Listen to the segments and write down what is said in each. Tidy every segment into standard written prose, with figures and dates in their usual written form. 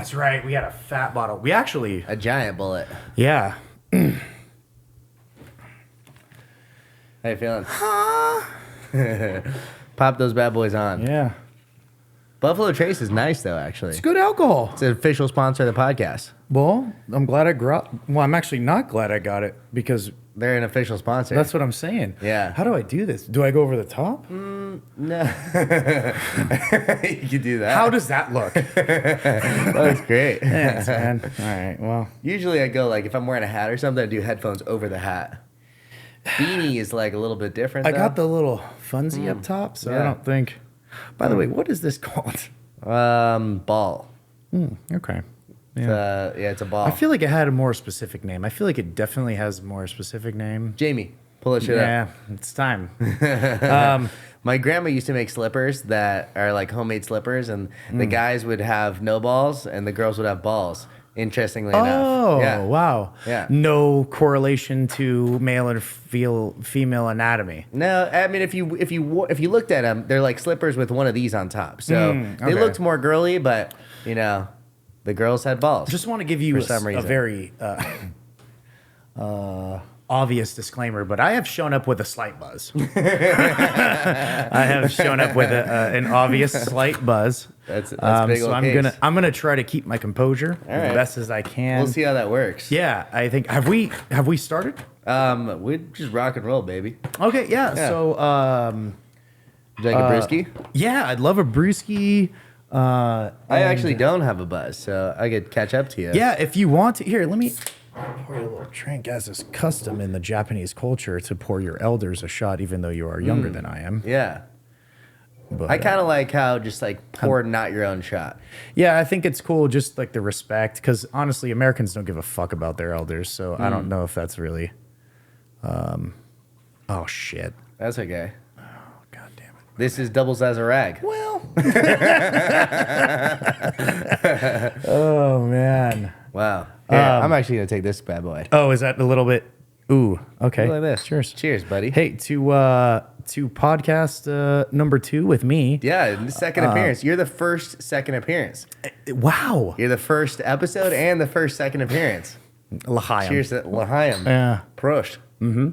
that's right. We had a fat bottle. We actually... A giant bullet. Yeah. How you feeling? Pop those bad boys on. Yeah. Buffalo Trace is nice, though, actually. It's good alcohol. It's an official sponsor of the podcast. Well, I'm glad I got... Well, I'm actually not glad I got it because... They're an official sponsor. That's what I'm saying. Yeah. How do I do this? Do I go over the top? No. You can do that. How does that look? That looks great. Thanks, man. All right, well. Usually I go, like, if I'm wearing a hat or something, I do headphones over the hat. Beanie is, like, a little bit different, I though. got the little funsy up top, so I don't think... By the way, what is this called? Ball. Okay. Yeah. It's a ball. I feel like it had a more specific name. I feel like it definitely has a more specific name. Jamie, pull that shit up. Yeah, it's time. My grandma used to make slippers that are like homemade slippers, and the guys would have no balls, and the girls would have balls. Interestingly enough. Oh, Yeah. wow. Yeah. No correlation to male and female anatomy. No, I mean if you looked at them, they're like slippers with one of these on top. So okay. they looked more girly, but you know, the girls had balls. Just want to give you a very obvious disclaimer, but I have shown up with a slight buzz. I have shown up with an obvious slight buzz. That's big so old I'm gonna try to keep my composure as best as I can. We'll see how that works. Yeah, I think have we started? We just rock and roll, baby. Okay, yeah. So Would you like a brewski? yeah, I'd love a brewski. I actually don't have a buzz, so I could catch up to you. Yeah, if you want to. Here, let me pour you a little drink, as is custom in the Japanese culture to pour your elders a shot, even though you are younger than I am. Yeah. But, I kind of like how just like pour not your own shot. Yeah, I think it's cool, just like the respect, because honestly, Americans don't give a fuck about their elders, so I don't know if that's really. Oh shit! That's okay. Oh god damn it! This is doubles as a rag. Well. Oh man! Wow. Here, I'm actually gonna take this bad boy. Oh, is that a little bit? Ooh. Okay. Like this. Cheers. Cheers, buddy. Hey, to podcast number 2 with me. Yeah, the second appearance. You're the first second appearance. Wow. You're the first episode and the first second appearance. L'chaim. Cheers to L'chaim. Yeah. Prost. Mm-hmm.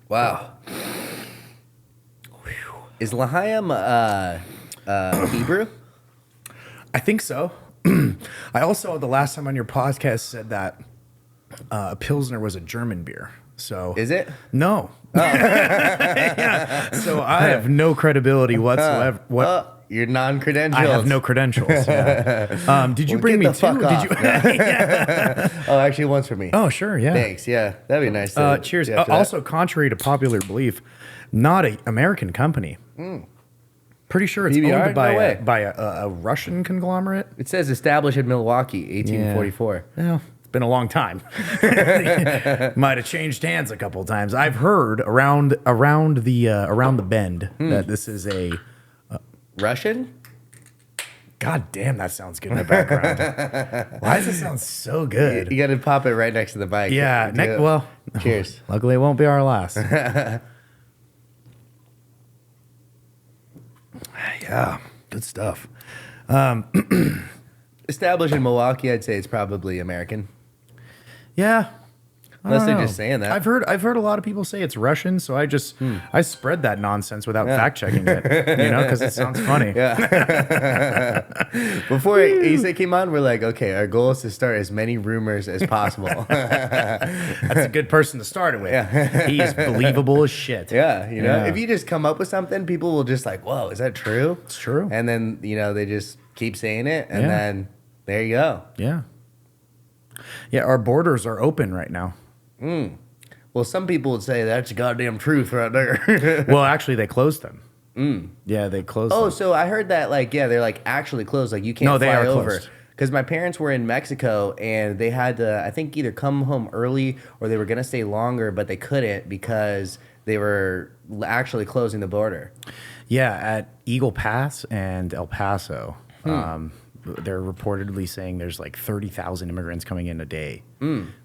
Wow. Is L'chaim Hebrew? I think so. I also, the last time on your podcast, said that Pilsner was a German beer. So Is it? No. Yeah. So I have no credibility whatsoever. You're non-credentialed. I have no credentials. Yeah. Did you bring me get the two? fuck Did you? Yeah. Oh, actually, one's for me. Oh, sure. Yeah. Thanks. Yeah, that'd be nice. Cheers. do after Also, contrary to popular belief, not an American company. Pretty sure it's PBR? owned by No way. by a Russian conglomerate. It says established in Milwaukee, 1844. Well, it's been a long time. Might have changed hands a couple times. I've heard around the bend that this is a. Russian? God damn, that sounds good in the background. Why does it sound so good? You got to pop it right next to the bike. Yeah. Well, cheers. Luckily, it won't be our last. Yeah, good stuff. Established in Milwaukee, I'd say it's probably American. Yeah. Unless they're know. just saying that. I've heard a lot of people say it's Russian, so I spread that nonsense without fact checking it, because it sounds funny. Yeah. Before Issa came on, we're like, okay, our goal is to start as many rumors as possible. That's a good person to start it with. Yeah. He is believable as shit. Yeah, Yeah. if you just come up with something, people will just like, whoa, is that true? It's true. And then, they just keep saying it, and Yeah. then there you go. Yeah. Yeah, our borders are open right now. Well, some people would say that's goddamn truth right there. Well, actually, they closed them. Yeah, they closed them. So I heard that, they're actually closed. Like, you can't they fly are over. closed. Because my parents were in Mexico, and they had to, I think, either come home early or they were going to stay longer, but they couldn't because they were actually closing the border. Yeah, at Eagle Pass and El Paso, they're reportedly saying there's 30,000 immigrants coming in a day,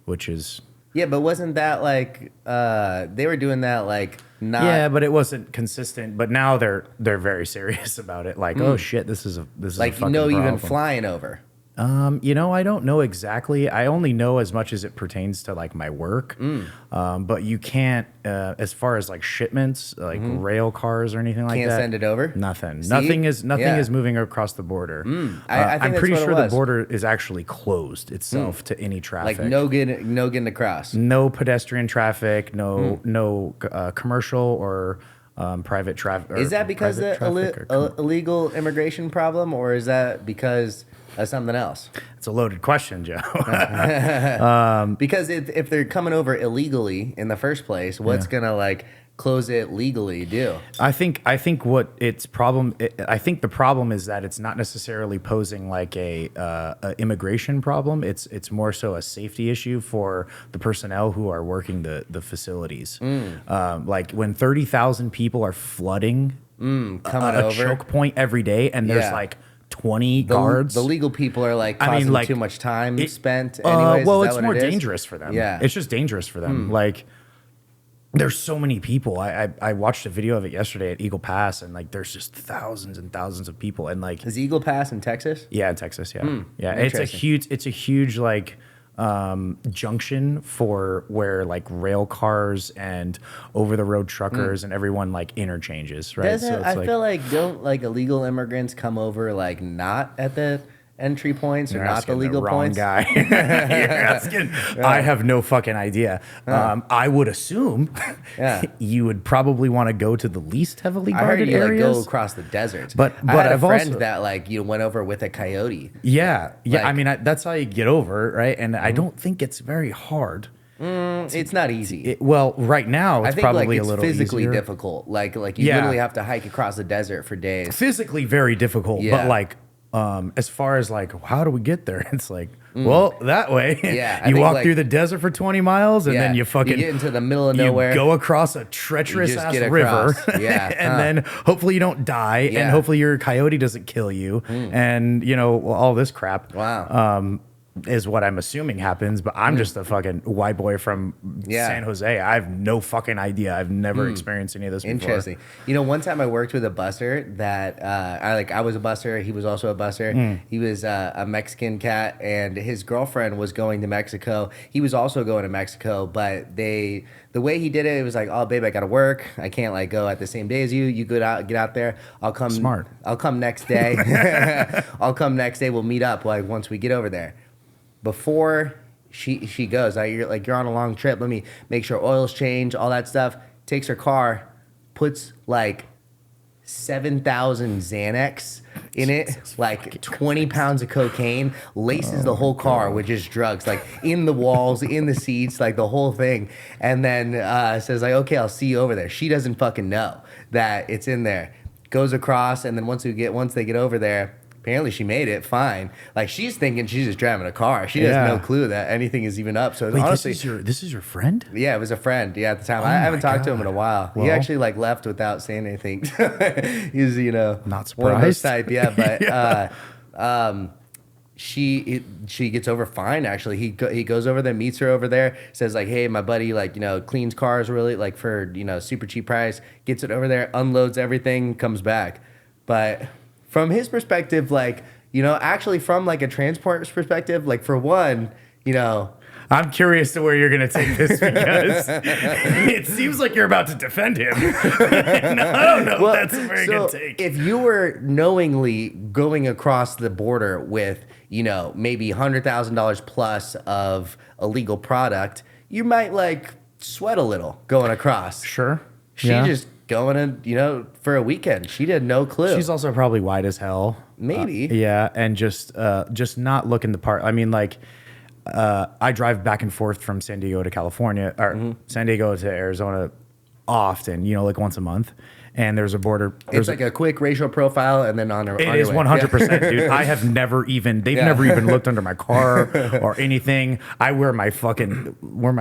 which is Yeah, but wasn't that like they were doing that like not? Yeah, but it wasn't consistent. But now they're very serious about it. Like, oh shit, this is a like fucking even problem. flying over. I don't know exactly. I only know as much as it pertains to like my work. But you can't, as far as like shipments, like rail cars or anything like Can't that. send it over? Nothing. See? Nothing is Yeah. moving across the border. I think I'm that's pretty what it sure the was. border is actually closed itself to any traffic. Like no getting across. No pedestrian traffic. No commercial or private traffic. Is that because the illegal immigration problem, or is that because of something else? It's a loaded question, Joe. Because if they're coming over illegally in the first place, what's gonna like close it legally do? I think what its problem. I think the problem is that it's not necessarily posing like a immigration problem. It's more so a safety issue for the personnel who are working the facilities. Like when 30,000 people are flooding Coming a over. choke point every day, and there's Yeah. like 20 guards. The legal people are like causing like, too much time spent. Anyways, well, is that it's what more it is? dangerous for them. Yeah. It's just dangerous for them. Like, there's so many people. I watched a video of it yesterday at Eagle Pass, and like there's just thousands and thousands of people, and like Is Eagle Pass in Texas? yeah, in Texas, yeah, it's a huge like junction for where like rail cars and over the road truckers and everyone like interchanges, right? Doesn't I feel like don't like illegal immigrants come over like not at the entry points or You're not the asking legal wrong points? guy. You're asking. I have no fucking idea. I would assume you would probably want to go to the least heavily I heard guarded you like areas. go across the desert. But I had I've a friend also- that like you went over with a coyote. Yeah. I Like- mean, that's how you get over, right? And I don't think it's very hard. It's not easy. Well, right now I it's think probably like a it's little physically easier. difficult. Like you Yeah. literally have to hike across the desert for days. Physically very difficult, Yeah. but like as far as like how do we get there? It's like well that way. Yeah, I you think, walk like- through the desert for 20 miles and Yeah, then you fucking get into the middle of nowhere. You go across a treacherous just ass get river, across. Yeah, and then hopefully you don't die, Yeah. and hopefully your coyote doesn't kill you, and all this crap. Wow. Is what I'm assuming happens, but I'm just a fucking white boy from San Jose. I have no fucking idea. I've never experienced any of this before. Interesting. One time I worked with a busser that I was a busser. He was also a busser. He was a Mexican cat, and his girlfriend was going to Mexico. He was also going to Mexico, but the way he did it was like, oh babe, I gotta work. I can't like go at the same day as you. You get out there. I'll come. Smart. I'll come next day. I'll come next day. We'll meet up like once we get over there. Before she goes, you're on a long trip. Let me make sure oil's changed, all that stuff. Takes her car, puts like 7,000 Xanax in it, like 20 pounds of cocaine, laces the whole car with just drugs, like in the walls, in the seats, like the whole thing. And then says like, okay, I'll see you over there. She doesn't fucking know that it's in there. Goes across, and then once they get over there, apparently she made it fine. Like she's thinking she's just driving a car. She has no clue that anything is even up. So Wait, honestly, this is your friend? yeah, it was a friend. Yeah, at the time, Oh I haven't my talked to him in a God. while. He Well- actually like left without saying anything. He's Not one of those surprised. type. Yeah, but she gets over fine. Actually, he goes over there, meets her over there, says like, hey, my buddy cleans cars really like for super cheap price. Gets it over there, unloads everything, comes back. But from his perspective, actually from like a transport perspective, like for one, I'm curious to where you're going to take this because it seems like you're about to defend him. And I don't know if that's a very good take. If you were knowingly going across the border with, maybe $100,000 plus of illegal product, you might like sweat a little going across. Sure. She just going in, for a weekend. She had no clue. She's also probably white as hell. Maybe. Yeah, and just not looking the part. I mean, like, I drive back and forth from San Diego to California, or San Diego to Arizona often, like once a month. and there's a border. It's like a quick racial profile, and then on. It is 100%, dude. I have never even. They've never even looked under my car or anything. I wear my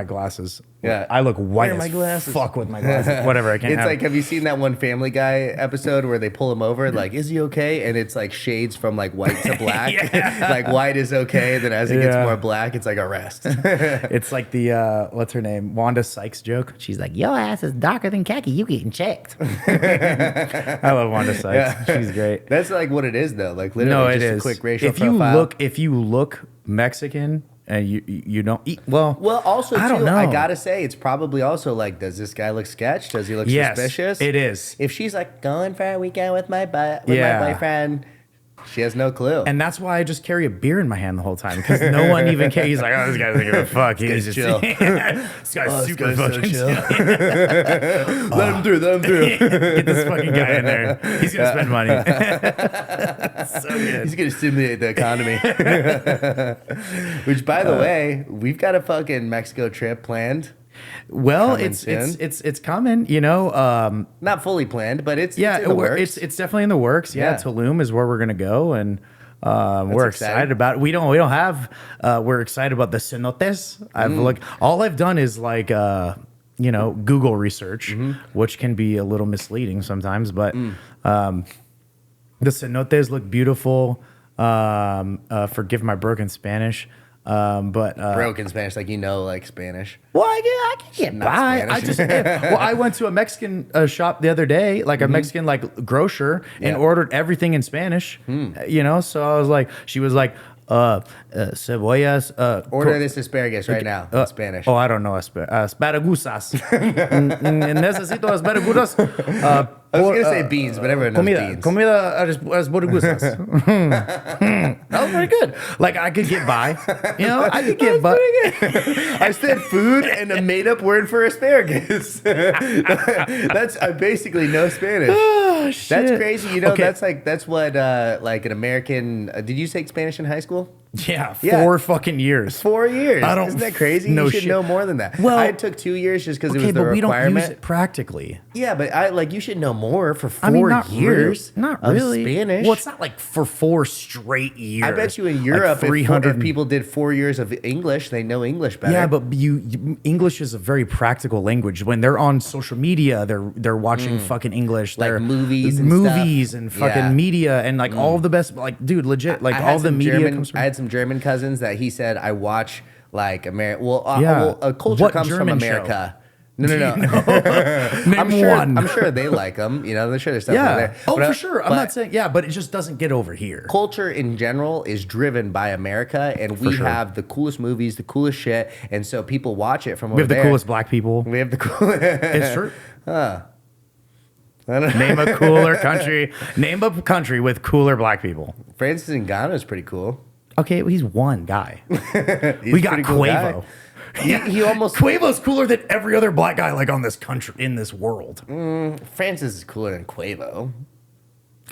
glasses. Yeah, I look white wear my glasses. Fuck with my glasses. Whatever. I can't. It's like, have you seen that one Family Guy episode where they pull him over? Like, is he okay? And it's like shades from like white to black. Like white is okay, then as it gets more black, it's like arrest. It's like the what's her name, Wanda Sykes joke. She's like, "Your ass is darker than khaki. You getting checked." I love Wanda Sykes. She's great. That's like what it is, though. Like literally, just a quick racial profile. If you look Mexican. And you don't eat well. Also, I don't too, know. I gotta say, it's probably also like, does this guy look sketch? Does he look suspicious? It is. If she's like going for a weekend with my boyfriend, she has no clue. And that's why I just carry a beer in my hand the whole time, because no one even cares. He's like, oh, this guy doesn't give a fuck. He's just chill. This guy's super fucking chill. Let him through. Get this fucking guy in there. He's gonna spend money. So good. He's gonna stimulate the economy. Which, by the way, we've got a fucking Mexico trip planned. Well, it's coming, you know. Not fully planned, but it's in the works. It's definitely in the works. Yeah, Tulum is where we're gonna go, and we're excited about it. We don't have. We're excited about the cenotes. All I've done is like Google research, which can be a little misleading sometimes, but the cenotes look beautiful. Forgive my broken Spanish. Broken Spanish, like Spanish. Well, I can get by. I went to a Mexican shop the other day, like a Mexican grocer, and ordered everything in Spanish. So I was like, she was like, cebollas. Order this asparagus right now in Spanish. Oh, I don't know asparagusas. Necesito asparagusas. I was gonna say beans, but everyone knows beans. Comida asparagusas. That was pretty good. Like, I could get by. I could get by. I said food and a made-up word for asparagus. I basically know Spanish. Oh, shit. That's crazy. That's what an American. Did you take Spanish in high school? Yeah, 4 fucking years. 4 years. Isn't that crazy? You should know more than that. Well, I took 2 years just because it was the requirement. But we don't use it practically. Yeah, but you should know more for 4 years. Not really. Of Spanish. Well, it's not like for 4 straight years. I bet you in Europe, if people did 4 years of English, they know English better. Yeah, but English is a very practical language. When they're on social media, they're watching fucking English. Like they're movies and fucking media and all the best. Like, dude, legit. Like, all the media comes from. I had some German cousins that he said I watch like America. A culture comes from America. No. I'm sure they like them. They're sure there's stuff over there. Oh, for sure. I'm not saying but it just doesn't get over here. Culture in general is driven by America, and we have the coolest movies, the coolest shit, and so people watch it from over there. We have the coolest black people. We have the coolest. It's true. Name a cooler country. Name a country with cooler black people. Francis in Ghana is pretty cool. Okay, he's one guy. We got Quavo. He almost Quavo's cooler than every other black guy on this country in this world. Francis is cooler than Quavo.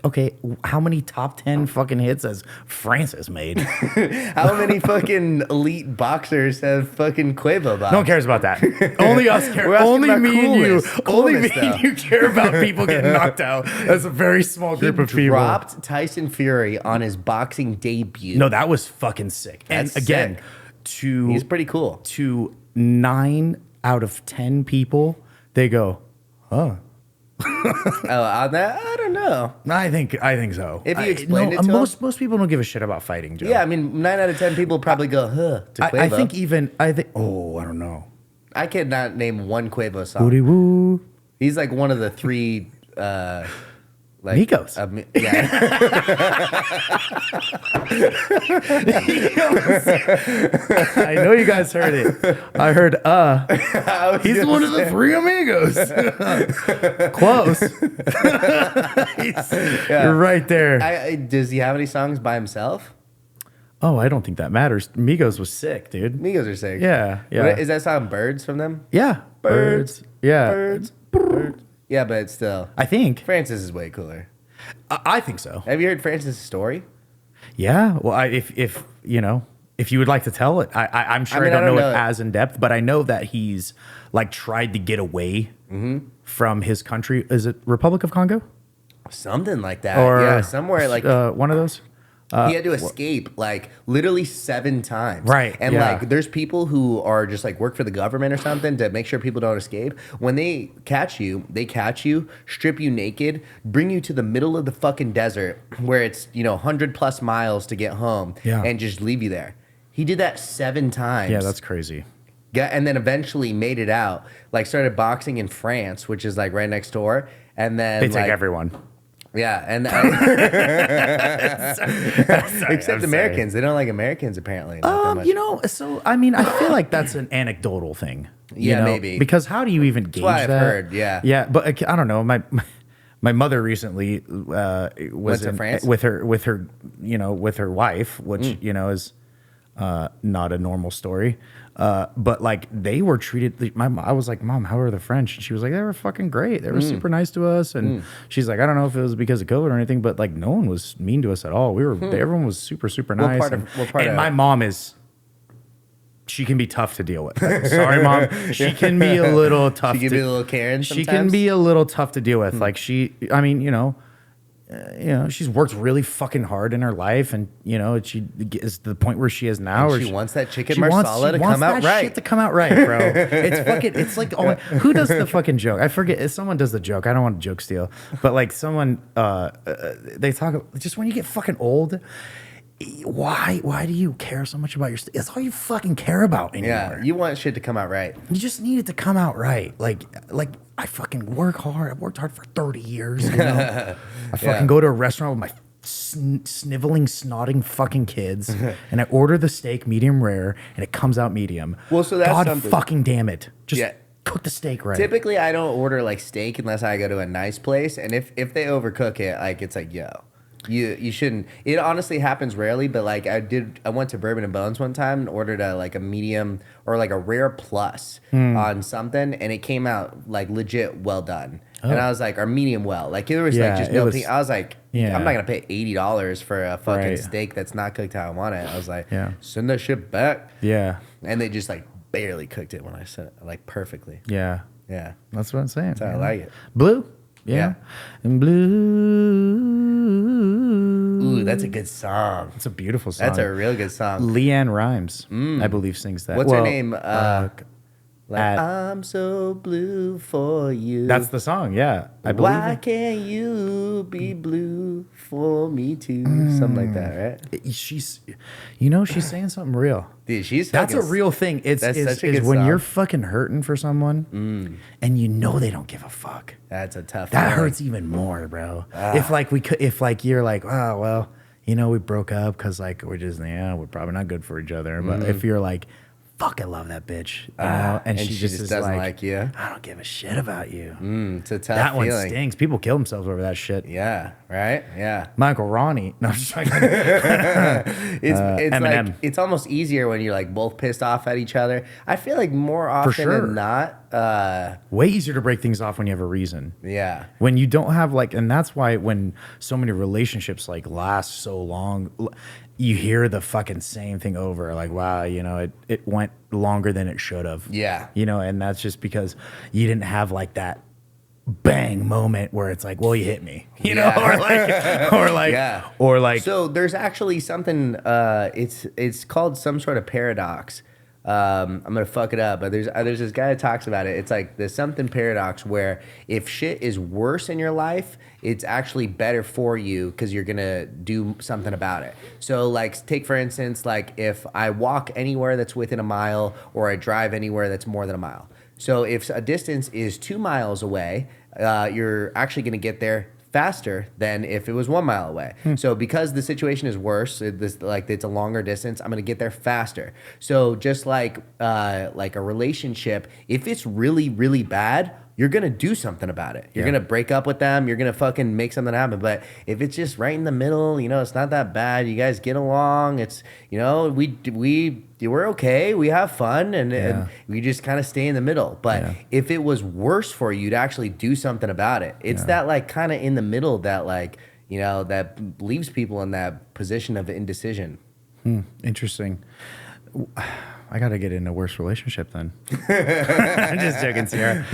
Okay, how many top 10 fucking hits has Francis made? How many fucking elite boxers have fucking Quavo boxed? No one cares about that. Only us care. Only me and you. Only me and you care about people getting knocked out. That's a very small group of people. He dropped Tyson Fury on his boxing debut. No, that was fucking sick. That's and again, sick. He's pretty cool. To 9 out of 10 people, they go, huh. On that, I don't know. I think so. If you explain it to most people don't give a shit about fighting, Joe. Yeah, I mean, 9 out of 10 people probably go, huh, to Quavo. I think, I don't know. I cannot name one Quavo song. Woody woo. He's like one of the 3, Migos. Yeah. I know you guys heard it. I heard, he's one of the 3 amigos. Close. You're right there. Does he have any songs by himself? Oh, I don't think that matters. Migos was sick, dude. Migos are sick. Yeah. Is that song Birds from them? Yeah. Birds. Yeah. Birds. Yeah, but still. I think. Francis is way cooler. I think so. Have you heard Francis' story? Yeah. Well, if you would like to tell it, I'm sure I don't know it as in depth, but I know that he's tried to get away from his country. Is it Republic of Congo? Something like that. Or Yeah, somewhere like one of those. he had to escape like literally 7 times. Right, And yeah. like there's people who are just like work for the government or something to make sure people don't escape. When they catch you, strip you naked, bring you to the middle of the fucking desert where it's, 100+ miles to get home Yeah. and just leave you there. He did that 7 times. Yeah, that's crazy. And then eventually made it out. Like started boxing in France, which is like right next door. And then They take like, everyone. yeah, and Sorry, except I'm Americans, they don't like Americans apparently. Not that much. So I mean, I feel like that's an anecdotal thing. Yeah, maybe. Because how do you even gauge what I've that? heard, yeah. Yeah, but I don't know. My mother recently was to France? with her with her wife, which is not a normal story. But like they were treated. I was like, Mom, how are the French? And she was like, they were fucking great. They were super nice to us. And she's like, I don't know if it was because of COVID or anything, but like no one was mean to us at all. Everyone was super nice. What part of my mom is. She can be tough to deal with. Sorry, Mom. She can be a little tough. She can be a little Karen She sometimes? can be a little tough to deal with. Like I mean, she's worked really fucking hard in her life, and she is to the point where she is now. And where she wants that chicken marsala to come out that right. Shit to come out right, bro. It's fucking. It's like who does the fucking joke? I forget. If someone does the joke, I don't want to joke steal, but like someone, they talk just when you get fucking old. Why do you care so much about your? That's all you fucking care about anymore. Yeah, you want shit to come out right. You just need it to come out right. Like I fucking work hard. I've worked hard for 30 years. I fucking go to a restaurant with my sniveling, snotting fucking kids, and I order the steak medium rare, and it comes out medium. Well, so that's God something. fucking damn it. Just Yeah. cook the steak right. Typically, I don't order like steak unless I go to a nice place, and if they overcook it, like it's like, yo, you shouldn't. It honestly happens rarely, but like I went to Bourbon and Bones one time and ordered a medium or like a rare plus on something, and it came out like legit well done. And I was like, or medium well. Like there was like just no thing. I was like, I'm not gonna pay $80 for a fucking steak that's not cooked how I want it. I was like, send that shit back. Yeah. And they just like barely cooked it when I said it, like perfectly. Yeah. Yeah. That's what I'm saying. That's how I like it. Blue. Yeah. And blue. Ooh, that's a good song. It's a beautiful song. That's a real good song. Leanne Rimes, I believe, sings that. What's her name? At- I'm so blue for you. That's the song, yeah. I believe Why it. can't you be blue for me too? Something like that, right? She's saying something real. Dude, That's a real thing. It's That's such a is good when song. you're fucking hurting for someone, and they don't give a fuck. That's a tough. That feeling. hurts even more, bro. If you're like, oh well, we broke up because like we're probably not good for each other. But if you're like, fuck, I love that bitch, and she just is doesn't like you. I don't give a shit about you. It's a tough That one feeling. stings. People kill themselves over that shit. Yeah. Right. Yeah. Michael Ronnie. No, I'm just like, It's Eminem. like it's almost easier when you're like both pissed off at each other. I feel like more often sure. than not. way easier to break things off when you have a reason. Yeah. When you don't have and that's why when so many relationships like last so long, you hear the fucking same thing over. Like, wow, it went longer than it should have. Yeah. And that's just because you didn't have like that bang moment where it's like, well, you hit me, Yeah. or like. So there's actually something. It's called some sort of paradox. I'm gonna fuck it up, but there's this guy that talks about it. It's like there's something paradox where if shit is worse in your life, it's actually better for you because you're gonna do something about it. So like take for instance, like if I walk anywhere that's within a mile or I drive anywhere that's more than a mile. So if a distance is 2 miles away, you're actually gonna get there faster than if it was 1 mile away. So because the situation is worse, it's a longer distance, I'm gonna get there faster. So just like a relationship, if it's really, really bad, you're gonna do something about it. You're gonna break up with them. You're gonna fucking make something happen. But if it's just right in the middle, it's not that bad. You guys get along. It's we're okay. We have fun, and we just kind of stay in the middle. But if it was worse for you to actually do something about it, it's that like kind of in the middle that that leaves people in that position of indecision. Interesting. I got to get in a worse relationship then. I'm just joking, Sierra.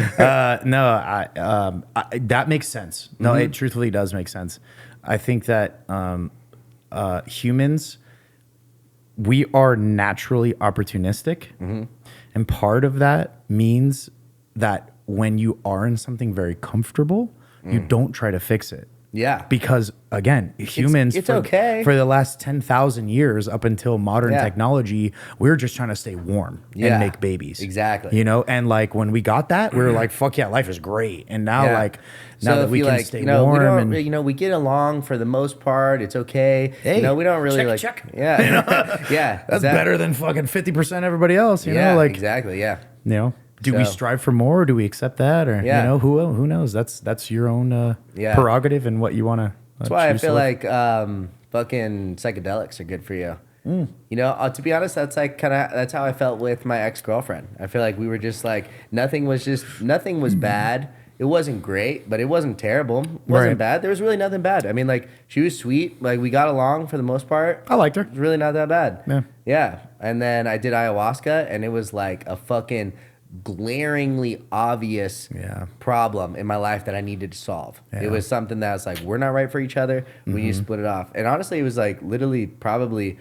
That makes sense. No, it truthfully does make sense. I think that humans, we are naturally opportunistic. And part of that means that when you are in something very comfortable, you don't try to fix it. Yeah. Because again, humans it's okay. for the last 10,000 years up until modern technology, we were just trying to stay warm and make babies. Exactly. You know, and like when we got that, we were like, fuck yeah, life is great. And now now that we can stay warm and we get along for the most part, it's okay. Hey, we don't really check. Yeah. You know? Yeah. That's better than fucking 50% everybody else, you know? Like exactly, yeah. You know? Do we strive for more, or do we accept that, or you know, who knows? That's your own prerogative and what you want to. That's why I feel like fucking psychedelics are good for you. You know, to be honest, that's how I felt with my ex-girlfriend. I feel like we were just like nothing was bad. It wasn't great, but it wasn't terrible. It wasn't bad. There was really nothing bad. I mean, like she was sweet. Like we got along for the most part. I liked her. It was really not that bad. Yeah. Yeah. And then I did ayahuasca, and it was like a fucking glaringly obvious problem in my life that I needed to solve. It was something that was like, we're not right for each other. We need to split it off. And honestly, it was like literally probably,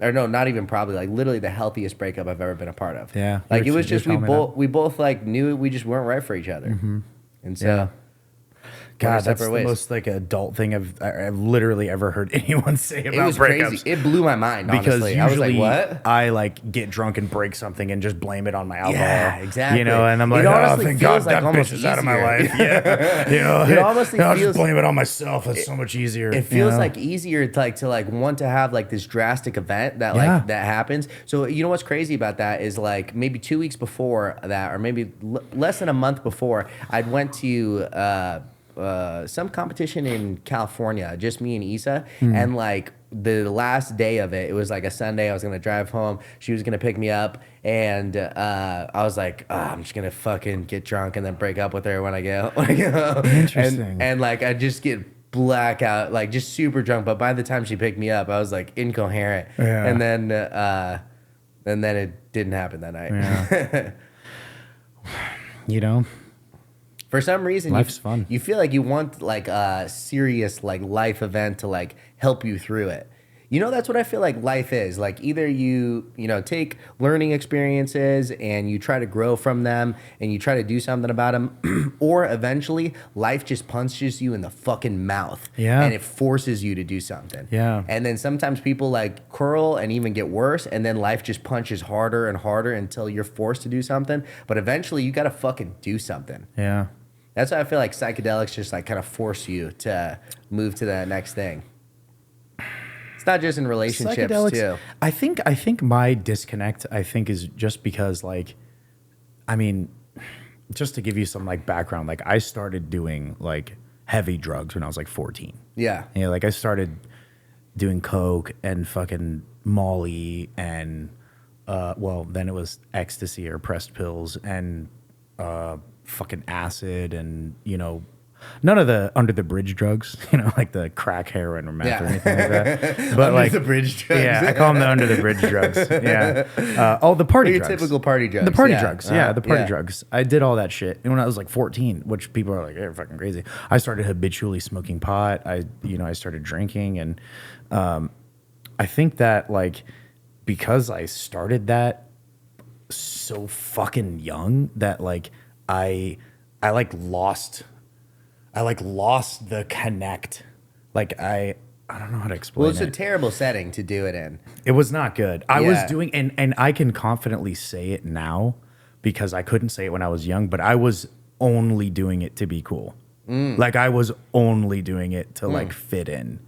or no, not even probably, like literally the healthiest breakup I've ever been a part of. Yeah. Like it was just, we both like knew we just weren't right for each other. And so God, that's the most like adult thing I've literally ever heard anyone say about it was breakups. Crazy. It blew my mind, because honestly. usually I was like, what? I like get drunk and break something and just blame it on my alcohol. Yeah, exactly. You know, and I'm like, oh, thank God that bitch is out of my life. Yeah, you know, it honestly I'll feels, just blame it on myself. It's so much easier. It feels like easier to want to have like this drastic event that that happens. So you know what's crazy about that is like maybe 2 weeks before that, or maybe less than a month before, I'd went to some competition in California, just me and Issa, and like the last day of it, it was like a Sunday. I was gonna drive home. She was gonna pick me up, and I was like, I'm just gonna fucking get drunk and then break up with her when I get home. Interesting. And like I just get blackout, like just super drunk. But by the time she picked me up, I was like incoherent. Yeah. And then it didn't happen that night. Yeah. You know. For some reason, life's fun. You feel like you want like a serious like life event to like help you through it. You know, that's what I feel like life is. Like either you take learning experiences and you try to grow from them and you try to do something about them, or eventually life just punches you in the fucking mouth. Yeah. And it forces you to do something. Yeah. And then sometimes people like curl and even get worse, and then life just punches harder and harder until you're forced to do something. But eventually you got to fucking do something. Yeah. That's why I feel like psychedelics just like kind of force you to move to the next thing. It's not just in relationships too. I think my disconnect, is just because like, I mean, just to give you some like background, like I started doing like heavy drugs when I was like 14. Yeah. You know, like I started doing coke and fucking Molly and then it was ecstasy or pressed pills and fucking acid and, you know, none of the under the bridge drugs, you know, like the crack, heroin, or meth or anything like that. But under like the bridge drugs. Yeah, I call them the under the bridge drugs. Yeah. The party drugs. Typical party drugs. The party drugs. Yeah, the party drugs. I did all that shit. And when I was like 14, which people are like, you're fucking crazy. I started habitually smoking pot. I started drinking. And I think that like, because I started that so fucking young that like, I lost the connect. Like I don't know how to explain it. Well, it's a terrible setting to do it in. It was not good. I was doing, and I can confidently say it now because I couldn't say it when I was young, but I was only doing it to be cool. Like I was only doing it to like fit in.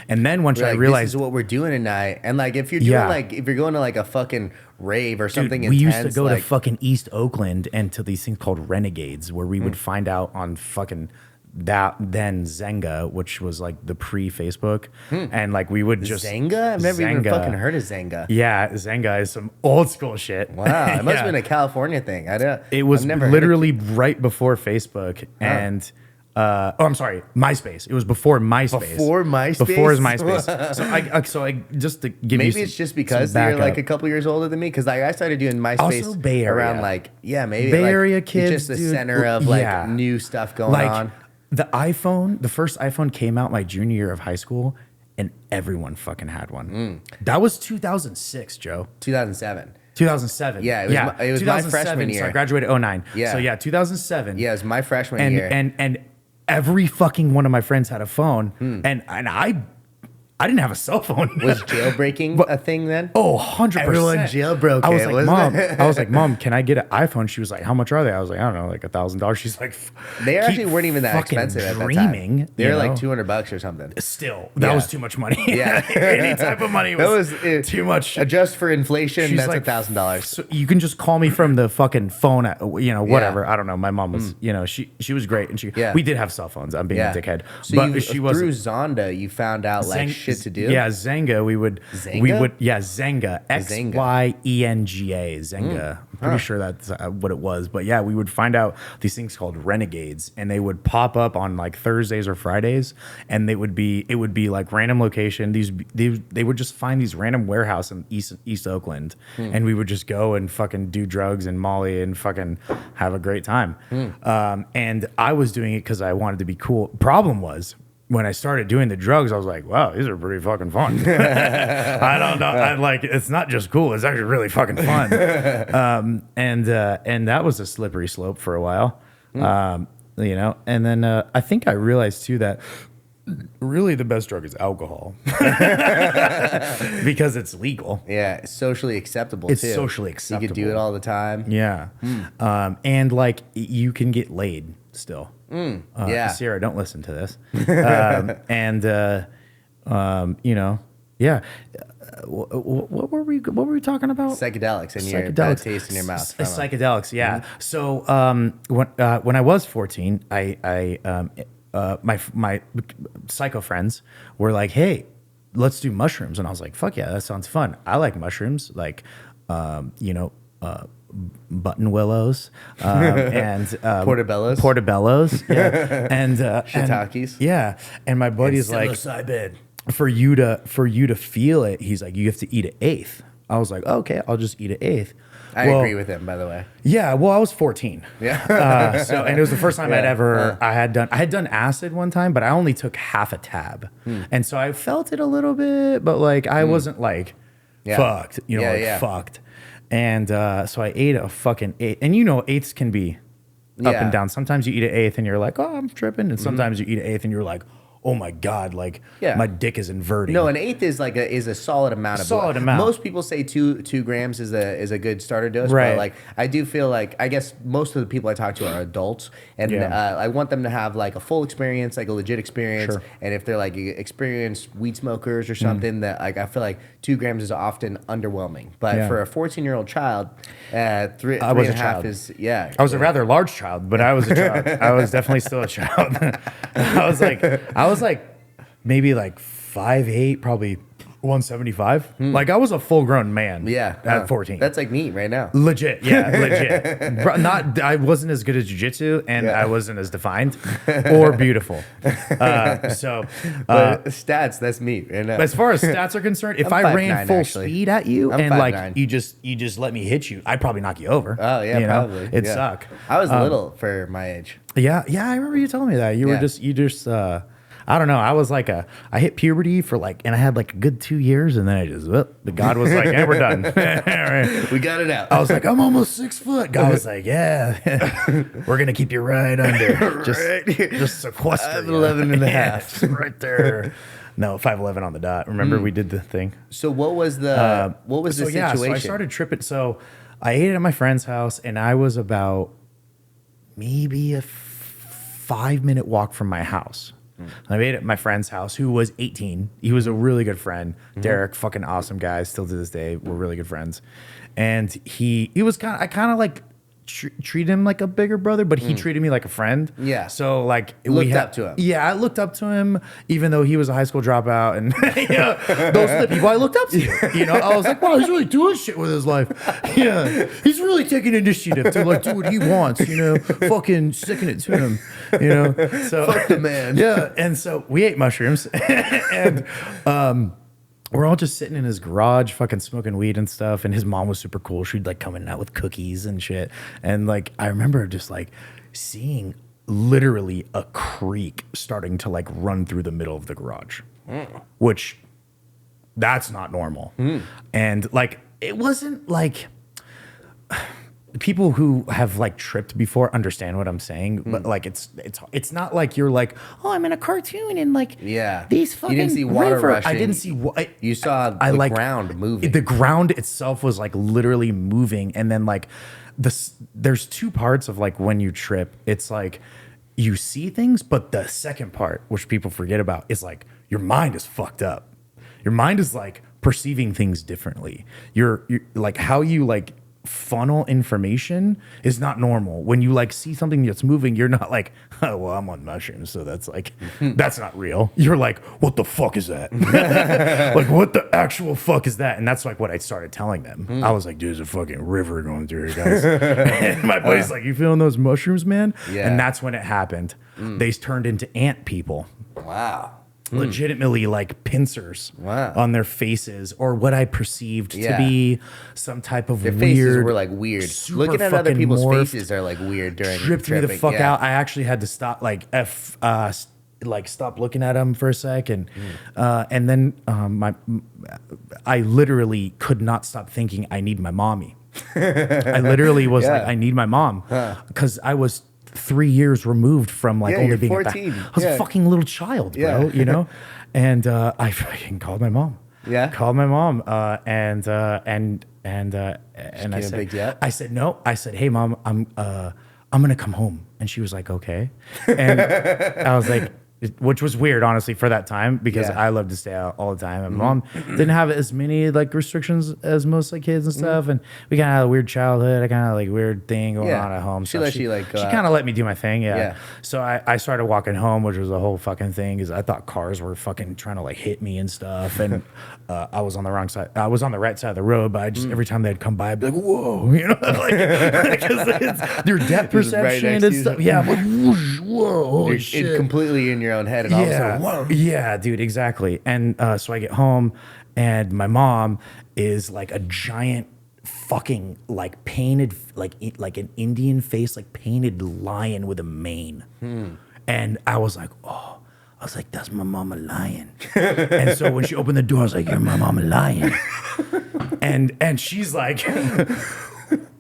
And then once I realized, this is what we're doing tonight. And like if you're doing like if you're going to like a fucking rave or something we intense, used to go to fucking East Oakland and to these things called Renegades where we would find out on fucking that then Zynga, which was like the pre-Facebook, and like we would just Zynga. I've never even fucking heard of Zynga. Yeah, Zynga is some old school shit. Wow, it must have been a California thing. It was literally right before Facebook, and I'm sorry, MySpace. It was before MySpace. Before MySpace? Before his MySpace. So I just to give Maybe you it's just because you're like a couple years older than me. Because like I started doing MySpace Also Bay Area. around like maybe Bay like, Area it's kids, just the dude, center of like new stuff going on. The iPhone, the first iPhone came out my junior year of high school, and everyone fucking had one. That was 2006, Joe. 2007. 2007. Yeah, it was my freshman year. So I graduated 2009. Yeah. So yeah, 2007. Yeah, it was my freshman year. And every fucking one of my friends had a phone, and I didn't have a cell phone. Was jailbreaking a thing then? Oh, 100%. Everyone jailbroke I was it, like, wasn't Mom. it? I was like, Mom, can I get an iPhone? She was like, how much are they? I was like, I don't know, like $1,000. She's like, they actually keep weren't even that fucking expensive at that dreaming, time. They were you like know? $200 or something. Still, that was too much money. Yeah. Any type of money was too much. Adjust for inflation, She's that's like, $1,000. So you can just call me from the fucking phone, whatever. I don't know. My mom was, she was great, and we did have cell phones. I'm being a dickhead, So but she was through Zonda. You found out like shit to do. Yeah, Zenga. Zenga? Zenga. Xyenga. Zenga. I'm pretty sure that's what it was. But yeah, we would find out these things called renegades, and they would pop up on like Thursdays or Fridays, and it would be like random location. They would just find these random warehouse in East Oakland, and we would just go and fucking do drugs and Molly and fucking have a great time. And I was doing it because I wanted to be cool. Problem was, when I started doing the drugs, I was like, wow, these are pretty fucking fun. I don't know. It's not just cool. It's actually really fucking fun. And that was a slippery slope for a while, and then I think I realized too that really the best drug is alcohol because it's legal. Yeah, it's socially acceptable It's too. socially acceptable. You could do it all the time. Yeah. And like you can get laid still. Yeah. Sierra, don't listen to this. Yeah. What were we talking about? Psychedelics and your bad taste in your mouth. from 'em. Psychedelics, yeah. So when I was 14, my psycho friends were like, "Hey, let's do mushrooms," and I was like, "Fuck yeah, that sounds fun. I like mushrooms, like button willows and portobellos, yeah, and Shiitakes. yeah." And my buddy's like, psilocybin. for you to feel it, he's like, you have to eat an eighth. I was like, okay, I'll just eat an eighth. I agree with him, by the way. Yeah, well, I was 14. Yeah. And it was the first time I had done acid one time, but I only took half a tab, and so I felt it a little bit, but like I wasn't like fucked, fucked. And so I ate a fucking eighth, and eighths can be up and down. Sometimes you eat an eighth and you're like, oh, I'm tripping, and sometimes you eat an eighth and you're like, oh my God, like my dick is inverting. No, an eighth is like a solid amount of blood. Most people say 2 grams is a good starter dose, right? But like I do feel like I guess most of the people I talk to are adults, and I want them to have like a full experience, like a legit experience. Sure. And if they're like experienced weed smokers or something, that like I feel like 2 grams is often underwhelming. But for a 14-year-old child, three and a half is I was a rather large child, but I was a child. I was definitely still a child. I was like maybe like 5'8", probably 175. Like I was a full grown man. Yeah, at 14. That's like me right now. Legit, yeah, legit. I wasn't as good at jiu-jitsu, and I wasn't as defined or beautiful. But stats, that's me right now. As far as stats are concerned, if I ran full speed at you I'm and 5'9". like you just let me hit you, I'd probably knock you over. Oh yeah, probably. It'd suck. I was little for my age. Yeah, I remember you telling me that. You just I don't know. I was like I hit puberty for and I had like a good 2 years, and then I just, the God was like, hey, we're done. We got it out. I was like, I'm almost 6 foot. God was like, yeah, we're going to keep you right under. Just sequester. 5'11" and a half. Right there. No, 5'11" on the dot. Remember we did the thing. So what was the situation? Yeah, so I started tripping. So I ate it at my friend's house, and I was about maybe a 5-minute walk from my house. I made it at my friend's house, who was 18. He was a really good friend. Derek, fucking awesome guy. Still to this day, we're really good friends. And he was I kind of like treat him like a bigger brother, but he treated me like a friend. Yeah. So like Looked up to him. Yeah, I looked up to him, even though he was a high school dropout, and those are the people I looked up to. You know, I was like, wow, he's really doing shit with his life. Yeah, he's really taking initiative to like do what he wants. You know, fucking sticking it to him. You know, so Fuck the man. Yeah, and so we ate mushrooms, and we're all just sitting in his garage, fucking smoking weed and stuff. And his mom was super cool. She'd like come in and out with cookies and shit. And like, I remember just like seeing literally a creek starting to like run through the middle of the garage, which that's not normal. And like, it wasn't like people who have like tripped before understand what I'm saying, but like it's not like you're like, oh, I'm in a cartoon and like these fucking you didn't see water rushing. I didn't see what you saw. The like ground moving. The ground itself was like literally moving, and then like there's two parts of like when you trip. It's like you see things, but the second part, which people forget about, is like your mind is fucked up. Your mind is like perceiving things differently. You're like how you like funnel information is not normal. When you like see something that's moving, you're not like, oh well, I'm on mushrooms, so that's like that's not real. You're like, what the fuck is that? Like, what the actual fuck is that? And that's like what I started telling them. I was like, dude, there's a fucking river going through here, guys. And my buddy's like, you feeling those mushrooms, man? Yeah. And that's when it happened. They turned into ant people. Wow. Legitimately like pincers on their faces, or what I perceived to be some type of their weird. Faces were like weird. Looking at other people's faces are like weird during tripped me the fuck out. I actually had to stop, like stop looking at them for a sec, and then I literally could not stop thinking I need my mommy. I literally was like, I need my mom, because I was 3 years removed from like only being 14. I was a fucking little child, bro, you know? And I fucking called my mom. Called my mom, and I said no. I said, hey mom, I'm gonna come home. And she was like, okay. And I was like, which was weird, honestly, for that time, because I loved to stay out all the time. And mom didn't have as many like restrictions as most like kids and stuff. And we kind of had a weird childhood. I kind of like weird thing going on at home. She kind of let me do my thing. So I started walking home, which was a whole fucking thing, because I thought cars were fucking trying to like hit me and stuff. And I was on the wrong side. I was on the right side of the road, but I just every time they'd come by, I'd be like, whoa, you know, like because it's their depth perception and stuff. Yeah, I'm like, whoosh, whoa, it's completely in your own head, and all of a sudden, whoa. Yeah, dude, exactly. And so I get home, and my mom is like a giant fucking like painted like an Indian face, like painted lion with a mane. And I was like, oh, I was like, that's my mama lion. And so when she opened the door, I was like, you're my mama lion. and she's like,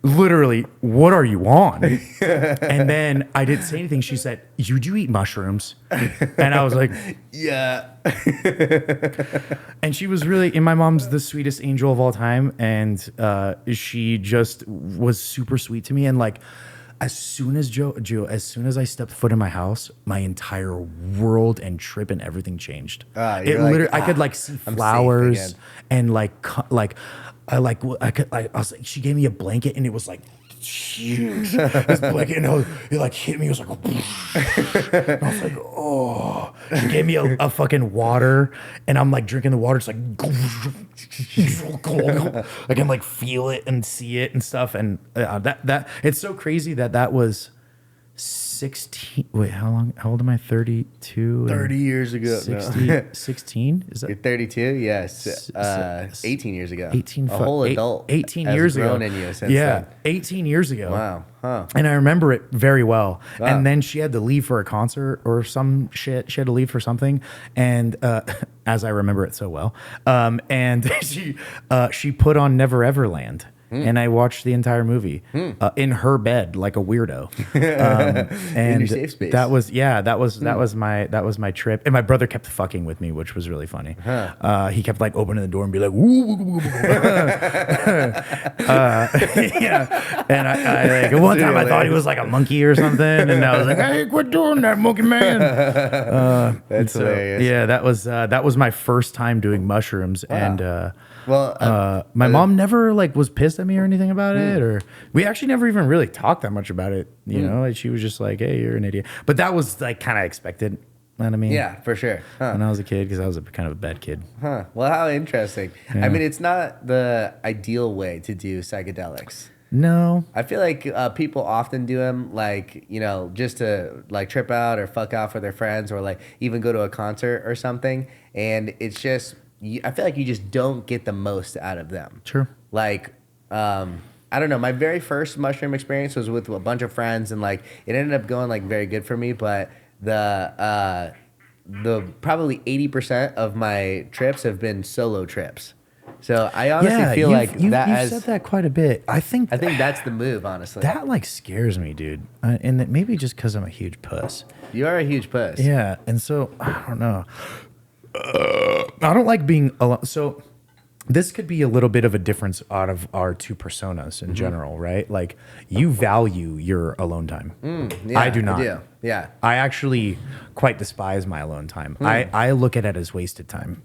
literally, what are you on? And then I didn't say anything. She said, you do eat mushrooms? And I was like, yeah. And she was really, and my mom's the sweetest angel of all time. And she just was super sweet to me. And like, as soon as as soon as I stepped foot in my house, my entire world and trip and everything changed. It literally, I could like see flowers and like I was like, she gave me a blanket, and it was like huge. This blanket, and it like hit me. It was like, and I was like, oh. She gave me a fucking water, and I'm like drinking the water. It's like, I can like feel it and see it and stuff. And that it's so crazy that was 16. Wait, how old am I? 32? 30 years ago. 16? Is that? You're 32? Yes. 18 years ago. 18. A whole adult. 18 years ago. In you since then. 18 years ago. Wow. Huh. And I remember it very well. Wow. And then she had to leave for a concert or some shit. She had to leave for something. And as I remember it so well. And she put on Never Ever Land. And I watched the entire movie in her bed like a weirdo. And in your safe space. That was my trip. And my brother kept fucking with me, which was really funny. He kept like opening the door and be like, woo, woo, woo, woo. Yeah. And I like one time I thought he was like a monkey or something, and I was like, hey, quit doing that, monkey man. That's hilarious. Yeah, that was my first time doing mushrooms. Wow. And my mom never like was pissed at at me or anything about it, or we actually never even really talked that much about it. You know, like she was just like, "Hey, you're an idiot," but that was like kind of expected. You know what I mean? Yeah, for sure. When I was a kid, because I was a kind of a bad kid. Huh. Well, how interesting. I mean, it's not the ideal way to do psychedelics. No. I feel like people often do them, like, you know, just to like trip out or fuck off with their friends, or like even go to a concert or something. And it's just, I feel like you just don't get the most out of them. True. Like, I don't know. My very first mushroom experience was with a bunch of friends, and like it ended up going like very good for me. But the probably 80% of my trips have been solo trips. So I honestly feel like you've as said that quite a bit. I think that's the move, honestly. that like scares me, dude. And that maybe just because I'm a huge puss. You are a huge puss. Yeah, and so I don't know. I don't like being alone. So this could be a little bit of a difference out of our two personas in general, right? Like you value your alone time. Yeah, I do not. I do. Yeah. I actually quite despise my alone time. I look at it as wasted time.